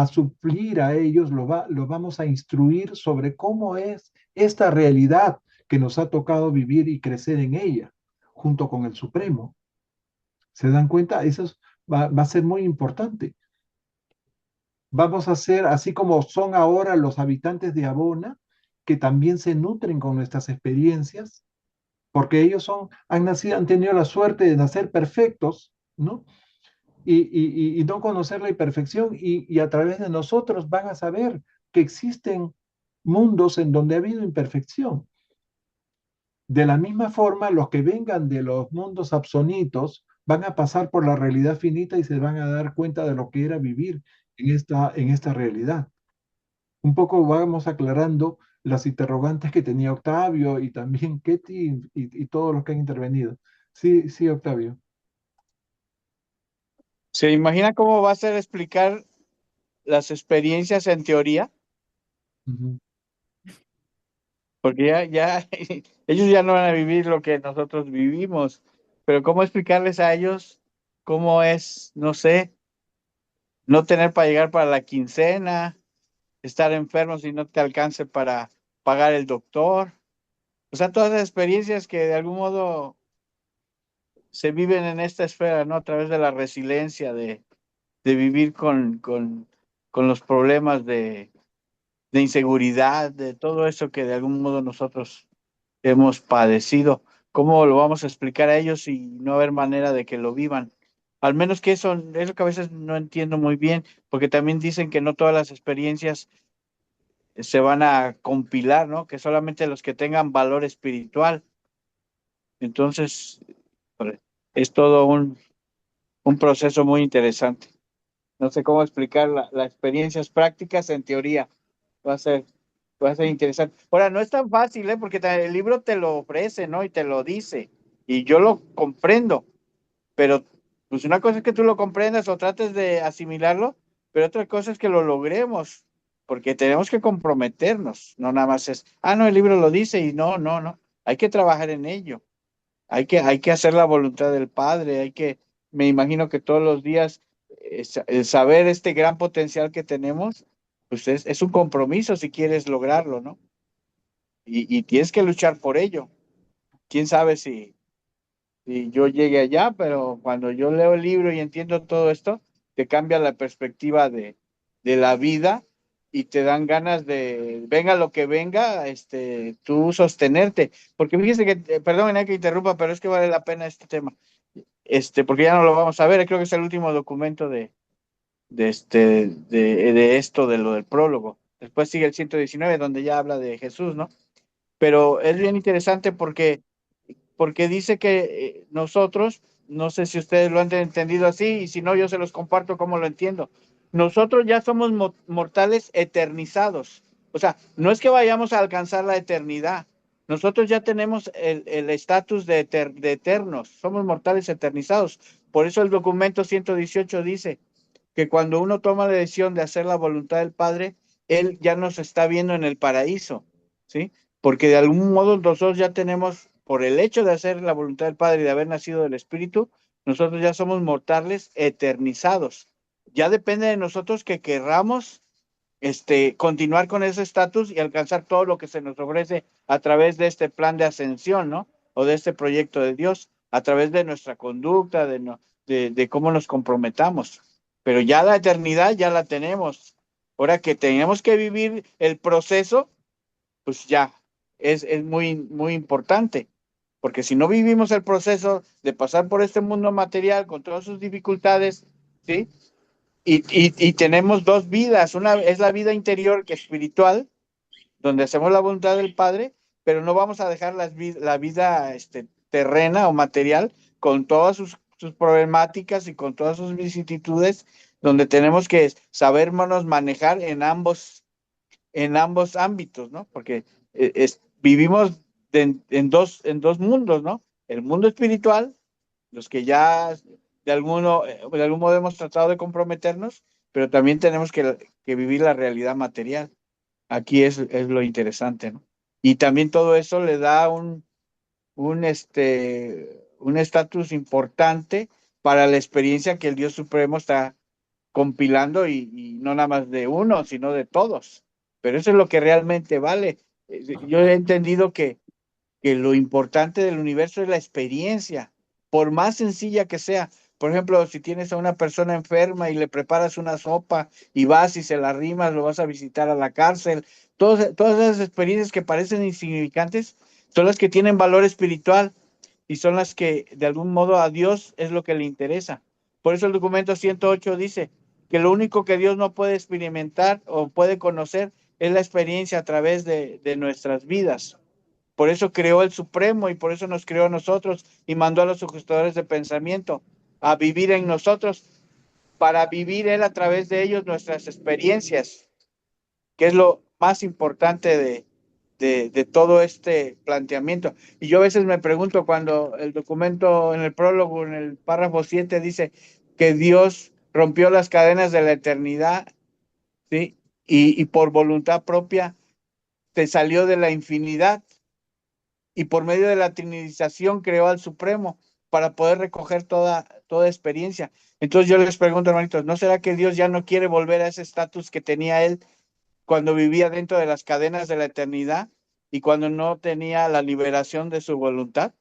suplir a ellos, los vamos a instruir sobre cómo es esta realidad que nos ha tocado vivir y crecer en ella, junto con el Supremo. ¿Se dan cuenta? Va a ser muy importante. Vamos a ser, así como son ahora los habitantes de Abona, que también se nutren con nuestras experiencias, porque ellos han tenido la suerte de nacer perfectos, ¿no? Y no conocer la imperfección, y a través de nosotros van a saber que existen mundos en donde ha habido imperfección. De la misma forma, los que vengan de los mundos absonitos van a pasar por la realidad finita y se van a dar cuenta de lo que era vivir en esta realidad. Un poco vamos aclarando las interrogantes que tenía Octavio y también Ketty y todos los que han intervenido. Sí, sí, Octavio. ¿Se imagina cómo va a ser explicar las experiencias en teoría? Ujú. Porque ya ellos ya no van a vivir lo que nosotros vivimos, pero ¿cómo explicarles a ellos cómo es, no sé, no tener para llegar para la quincena, estar enfermo si no te alcance para pagar el doctor? O sea, todas las experiencias que de algún modo se viven en esta esfera, ¿no? A través de la resiliencia, de vivir con los problemas de inseguridad, de todo eso que de algún modo nosotros hemos padecido. ¿Cómo lo vamos a explicar a ellos y no haber manera de que lo vivan? Al menos que eso es lo que a veces no entiendo muy bien, porque también dicen que no todas las experiencias se van a compilar, ¿no? Que solamente los que tengan valor espiritual. Entonces, es todo un proceso muy interesante. No sé cómo explicar las experiencias prácticas en teoría. Va a ser, va a ser interesante. Ahora, no es tan fácil, ¿eh? Porque el libro te lo ofrece, ¿no? Y te lo dice. Y yo lo comprendo. Pero, pues una cosa es que tú lo comprendas o trates de asimilarlo, pero otra cosa es que lo logremos. Porque tenemos que comprometernos. No nada más es, no, el libro lo dice y no, no, no. Hay que trabajar en ello. Hay que hacer la voluntad del Padre. Me imagino que todos los días el saber este gran potencial que tenemos, pues es un compromiso si quieres lograrlo, ¿no? Y tienes que luchar por ello. Quién sabe si yo llegue allá, pero cuando yo leo el libro y entiendo todo esto, te cambia la perspectiva de la vida y te dan ganas de, venga lo que venga, tú sostenerte. Porque fíjese que, perdón, que interrumpa, pero es que vale la pena este tema. Porque ya no lo vamos a ver, creo que es el último documento de esto, de lo del prólogo. Después sigue el 119, donde ya habla de Jesús, ¿no? Pero es bien interesante porque dice que nosotros, no sé si ustedes lo han entendido así, y si no, yo se los comparto como lo entiendo. Nosotros ya somos mortales eternizados. O sea, no es que vayamos a alcanzar la eternidad. Nosotros ya tenemos el estatus de eternos. Somos mortales eternizados. Por eso el documento 118 dice que cuando uno toma la decisión de hacer la voluntad del Padre, Él ya nos está viendo en el paraíso, ¿sí? Porque de algún modo nosotros ya tenemos, por el hecho de hacer la voluntad del Padre y de haber nacido del Espíritu, nosotros ya somos mortales eternizados. Ya depende de nosotros que querramos continuar con ese estatus y alcanzar todo lo que se nos ofrece a través de este plan de ascensión, ¿no? O de este proyecto de Dios, a través de nuestra conducta, de cómo nos comprometamos. Pero ya la eternidad ya la tenemos. Ahora que tenemos que vivir el proceso, pues ya es muy, muy importante. Porque si no vivimos el proceso de pasar por este mundo material con todas sus dificultades, ¿sí? Y tenemos dos vidas. Una es la vida interior que es espiritual, donde hacemos la voluntad del Padre, pero no vamos a dejar la vida terrena o material con todas sus problemáticas y con todas sus vicisitudes, donde tenemos que sabernos manejar en ambos ámbitos, ¿no? Porque vivimos en dos mundos, ¿no? El mundo espiritual, los que ya de algún modo hemos tratado de comprometernos, pero también tenemos que vivir la realidad material. Aquí es lo interesante, ¿no? Y también todo eso le da un estatus importante para la experiencia que el Dios Supremo está compilando y no nada más de uno, sino de todos. Pero eso es lo que realmente vale. Yo he entendido que lo importante del universo es la experiencia, por más sencilla que sea. Por ejemplo, si tienes a una persona enferma y le preparas una sopa y vas y se la rimas, lo vas a visitar a la cárcel, todas esas experiencias que parecen insignificantes son las que tienen valor espiritual y son las que de algún modo a Dios es lo que le interesa. Por eso el documento 108 dice que lo único que Dios no puede experimentar o puede conocer es la experiencia a través de nuestras vidas. Por eso creó el Supremo y por eso nos creó a nosotros y mandó a los sujetadores de pensamiento a vivir en nosotros para vivir Él a través de ellos nuestras experiencias, que es lo más importante de todo este planteamiento. Y yo a veces me pregunto cuando el documento en el prólogo, en el párrafo 7, dice que Dios rompió las cadenas de la eternidad, ¿sí? Y por voluntad propia te salió de la infinidad y por medio de la trinización creó al Supremo para poder recoger toda experiencia. Entonces yo les pregunto, hermanitos, ¿no será que Dios ya no quiere volver a ese estatus que tenía él cuando vivía dentro de las cadenas de la eternidad y cuando no tenía la liberación de su voluntad?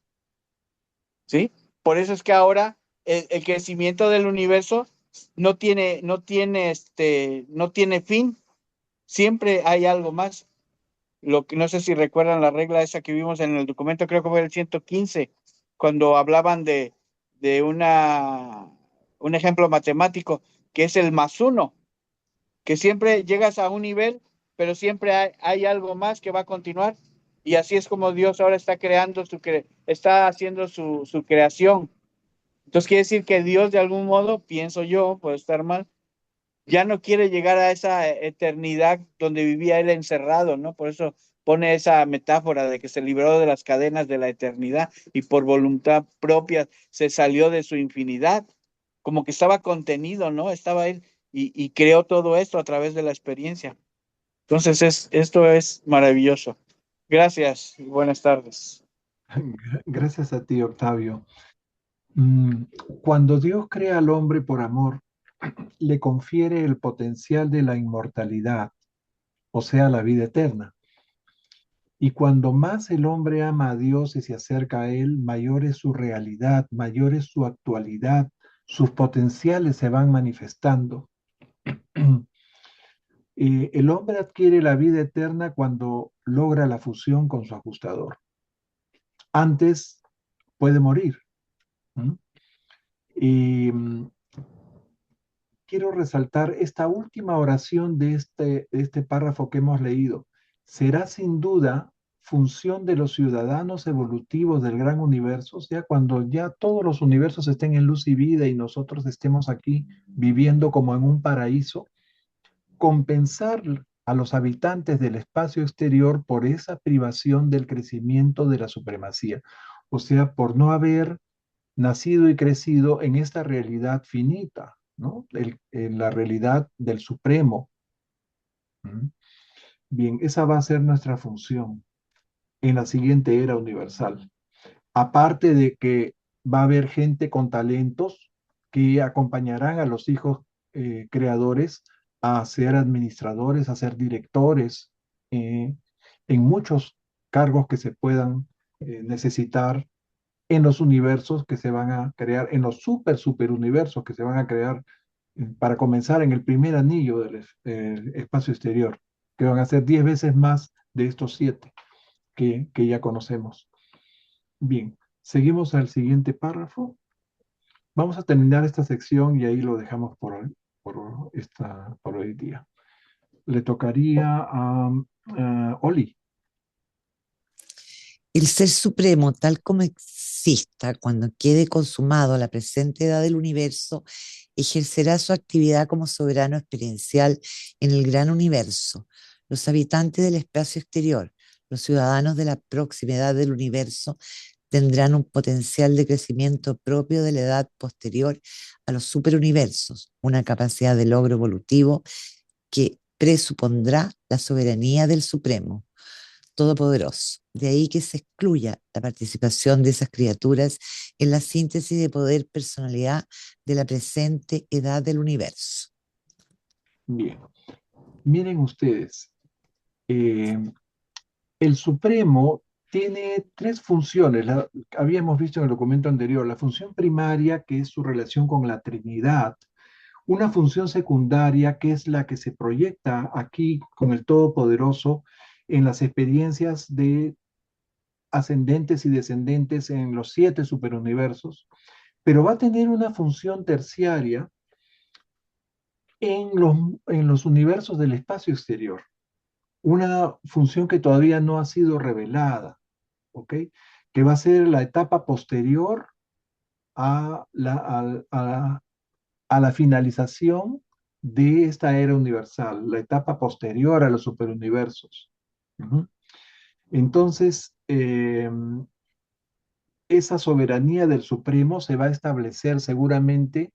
¿Sí? Por eso es que ahora el crecimiento del universo no tiene fin. Siempre hay algo más. Lo que no sé si recuerdan la regla esa que vimos en el documento, creo que fue el 115, cuando hablaban de un ejemplo matemático, que es el más uno, que siempre llegas a un nivel, pero siempre hay algo más que va a continuar. Y así es como Dios ahora está creando está haciendo su creación. Entonces quiere decir que Dios de algún modo, pienso yo, puedo estar mal, ya no quiere llegar a esa eternidad donde vivía él encerrado, ¿no? Por eso pone esa metáfora de que se libró de las cadenas de la eternidad y por voluntad propia se salió de su infinidad, como que estaba contenido, ¿no? Estaba él y creó todo esto a través de la experiencia. Entonces esto es maravilloso. Gracias y buenas tardes. Gracias a ti, Octavio. Cuando Dios crea al hombre por amor, le confiere el potencial de la inmortalidad, o sea, la vida eterna. Y cuando más el hombre ama a Dios y se acerca a Él, mayor es su realidad, mayor es su actualidad, sus potenciales se van manifestando. El hombre adquiere la vida eterna cuando logra la fusión con su ajustador. Antes puede morir. Y quiero resaltar esta última oración de este párrafo que hemos leído. Será sin duda función de los ciudadanos evolutivos del gran universo, o sea, cuando ya todos los universos estén en luz y vida y nosotros estemos aquí viviendo como en un paraíso, compensar a los habitantes del espacio exterior por esa privación del crecimiento de la supremacía, o sea, por no haber nacido y crecido en esta realidad finita, ¿no? En la realidad del Supremo. ¿Mm? Bien, esa va a ser nuestra función en la siguiente era universal. Aparte de que va a haber gente con talentos que acompañarán a los hijos creadores a ser administradores, a ser directores en muchos cargos que se puedan necesitar en los universos que se van a crear, en los super universos que se van a crear para comenzar en el primer anillo del espacio exterior, que van a ser 10 veces más de estos 7 que ya conocemos. Bien, seguimos al siguiente párrafo. Vamos a terminar esta sección y ahí lo dejamos por hoy día. Le tocaría a Oli. El Ser Supremo, tal como exista cuando quede consumado la presente edad del universo, ejercerá su actividad como soberano experiencial en el gran universo. Los habitantes del espacio exterior, los ciudadanos de la proximidad del universo, tendrán un potencial de crecimiento propio de la edad posterior a los superuniversos, una capacidad de logro evolutivo que presupondrá la soberanía del Supremo Todopoderoso. De ahí que se excluya la participación de esas criaturas en la síntesis de poder personalidad de la presente edad del universo. Bien, miren ustedes, el Supremo tiene 3 funciones. Habíamos visto en el documento anterior, la función primaria, que es su relación con la Trinidad, una función secundaria, que es la que se proyecta aquí con el Todopoderoso en las experiencias de ascendentes y descendentes en los 7 superuniversos, pero va a tener una función terciaria en los universos del espacio exterior, una función que todavía no ha sido revelada, ¿ok? Que va a ser la etapa posterior a la finalización de esta era universal, la etapa posterior a los superuniversos. Entonces, esa soberanía del Supremo se va a establecer seguramente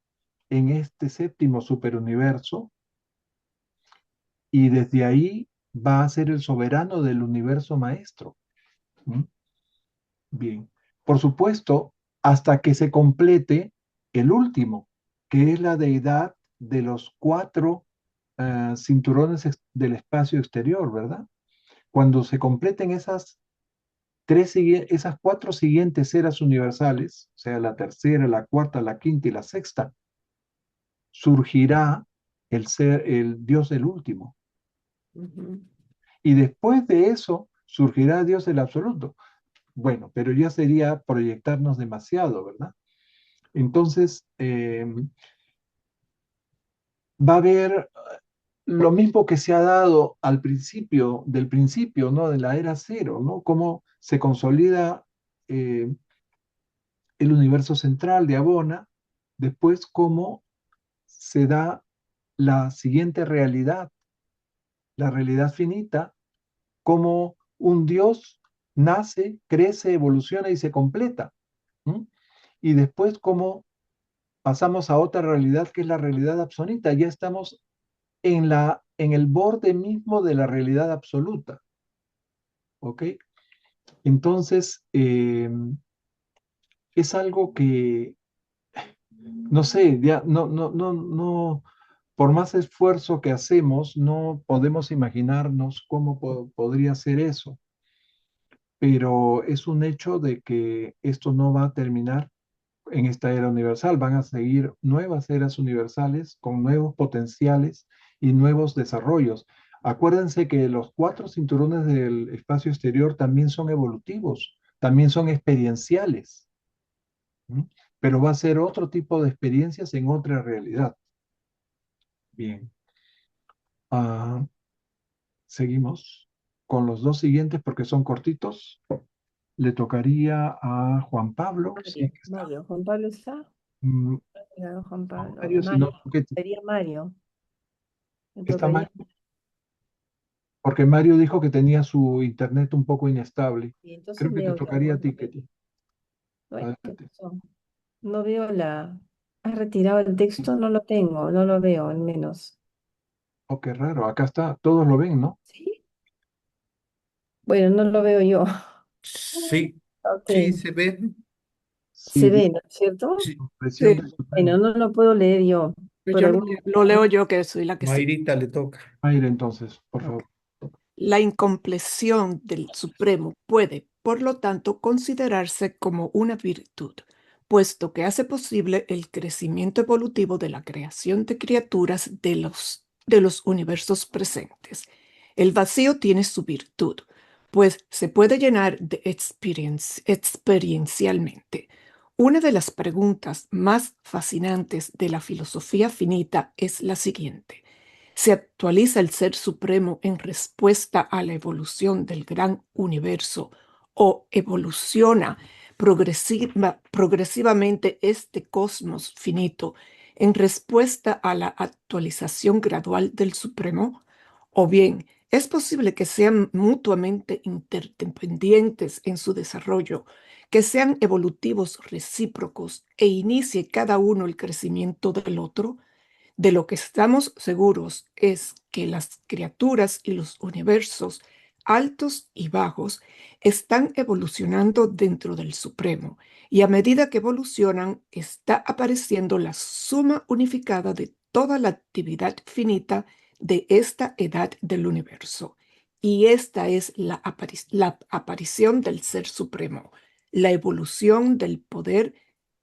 en este séptimo superuniverso y desde ahí va a ser el soberano del universo maestro. ¿Mm? Bien. Por supuesto, hasta que se complete el último, que es la deidad de los cuatro cinturones del espacio exterior, ¿verdad? Cuando se completen esas cuatro siguientes eras universales, o sea, la tercera, la cuarta, la quinta y la sexta, surgirá el Dios del último. Ujú. Y después de eso surgirá Dios del absoluto. Bueno, pero ya sería proyectarnos demasiado, ¿verdad? Entonces, va a haber lo mismo que se ha dado al principio, del principio, ¿no? De la era cero, ¿no? Cómo se consolida eh, el universo central de Abona, después cómo se da la siguiente realidad, la realidad finita, cómo un Dios nace, crece, evoluciona y se completa. ¿Mm? Y después cómo pasamos a otra realidad que es la realidad absoluta. Ya estamos en el borde mismo de la realidad absoluta. ¿Ok? Entonces, es algo que, no sé, ya no, por más esfuerzo que hacemos, no podemos imaginarnos cómo podría ser eso. Pero es un hecho de que esto no va a terminar en esta era universal. Van a seguir nuevas eras universales con nuevos potenciales y nuevos desarrollos. Acuérdense que los cuatro cinturones del espacio exterior también son evolutivos, también son experienciales. ¿Mm? Pero va a ser otro tipo de experiencias en otra realidad. Bien. Ah, seguimos con los dos siguientes porque son cortitos. Le tocaría a Juan Pablo, si es que está. Mario, Juan Pablo está. Mm, Llegado Juan Pablo. Mario, si no, Mario, sería Mario. Me está tocaría. Mario, porque Mario dijo que tenía su internet un poco inestable. Y entonces Creo que te leo tocaría yo. a ti, Ketty. Ay, ¿qué Adelante. pasó? No veo la. ¿Has retirado el texto? No lo tengo, no lo veo al menos. Oh, qué raro, acá está, todos lo ven, ¿no? ¿Sí? Bueno, no lo veo yo. Sí, Ok. sí, se ve. Se Sí, ve, ¿no es cierto? Sí. presión Sí, del Bueno, Supremo. no lo puedo leer yo. pues Por yo alguna lo razón. leo yo, que soy la que sí. Mayrita le toca. Aire, entonces, por Ok. favor. La incompleción del Supremo puede, por lo tanto, considerarse como una virtud, puesto que hace posible el crecimiento evolutivo de la creación de criaturas de los universos presentes. El vacío tiene su virtud, pues se puede llenar de experiencialmente. Una de las preguntas más fascinantes de la filosofía finita es la siguiente. ¿Se actualiza el Ser Supremo en respuesta a la evolución del gran universo o evoluciona progresivamente este cosmos finito en respuesta a la actualización gradual del Supremo? ¿O bien es posible que sean mutuamente interdependientes en su desarrollo, que sean evolutivos recíprocos e inicie cada uno el crecimiento del otro? De lo que estamos seguros es que las criaturas y los universos altos y bajos están evolucionando dentro del Supremo, y a medida que evolucionan está apareciendo la suma unificada de toda la actividad finita de esta edad del universo. Y esta es la aparición del Ser Supremo, la evolución del poder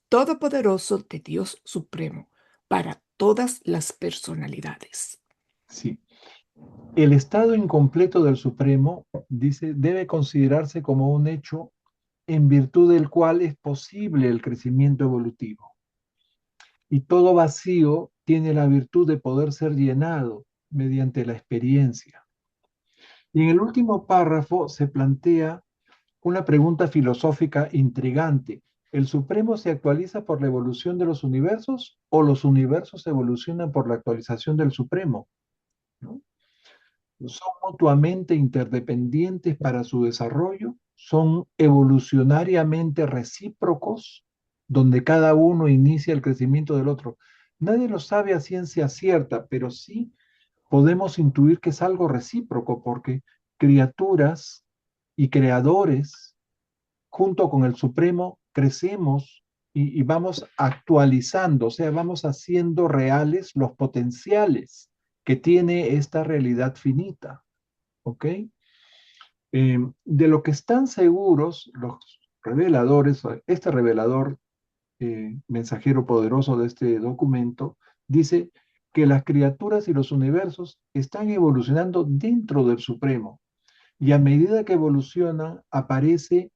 todopoderoso de Dios Supremo para todas las personalidades. Sí. El estado incompleto del Supremo, dice, debe considerarse como un hecho en virtud del cual es posible el crecimiento evolutivo. Y todo vacío tiene la virtud de poder ser llenado mediante la experiencia. Y en el último párrafo se plantea una pregunta filosófica intrigante. ¿El Supremo se actualiza por la evolución de los universos o los universos evolucionan por la actualización del Supremo? ¿No? son mutuamente interdependientes para su desarrollo, son evolucionariamente recíprocos, donde cada uno inicia el crecimiento del otro. Nadie lo sabe a ciencia cierta, pero sí podemos intuir que es algo recíproco, porque criaturas y creadores, junto con el Supremo, crecemos y vamos actualizando, o sea, vamos haciendo reales los potenciales que tiene esta realidad finita, ¿ok? De lo que están seguros los reveladores, este revelador mensajero poderoso de este documento, dice que las criaturas y los universos están evolucionando dentro del Supremo y a medida que evolucionan aparece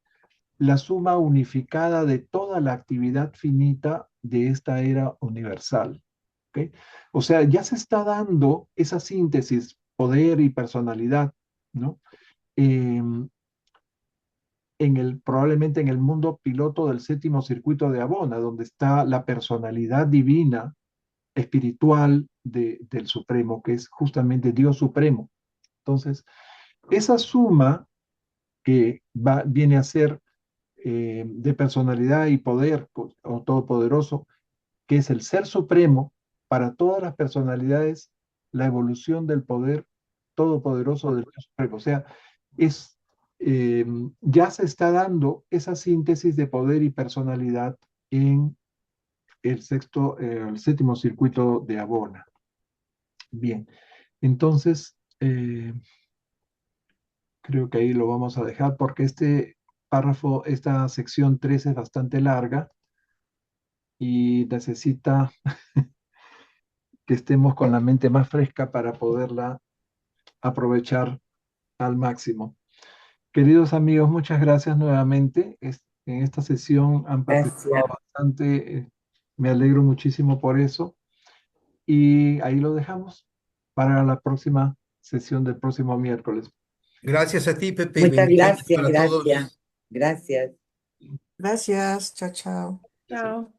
la suma unificada de toda la actividad finita de esta era universal. ¿Ok? O sea, ya se está dando esa síntesis, poder y personalidad, ¿no? Probablemente en el mundo piloto del séptimo circuito de Abona, donde está la personalidad divina, espiritual del Supremo, que es justamente Dios Supremo. Entonces, esa suma que viene a ser de personalidad y poder o todopoderoso, que es el ser supremo para todas las personalidades, la evolución del poder todopoderoso del Dios supremo. O sea, es, ya se está dando esa síntesis de poder y personalidad en el séptimo circuito de Abona. Bien, entonces creo que ahí lo vamos a dejar porque este párrafo, esta sección 3 es bastante larga y necesita que estemos con la mente más fresca para poderla aprovechar al máximo. Queridos amigos, muchas gracias nuevamente. En esta sesión han participado Gracias. bastante. Me alegro muchísimo por eso. Y ahí lo dejamos para la próxima sesión del próximo miércoles. Gracias a ti, Pepe, y Muchas bendiciones gracias, para todos. gracias. Gracias. Gracias, chao, chao. Chao.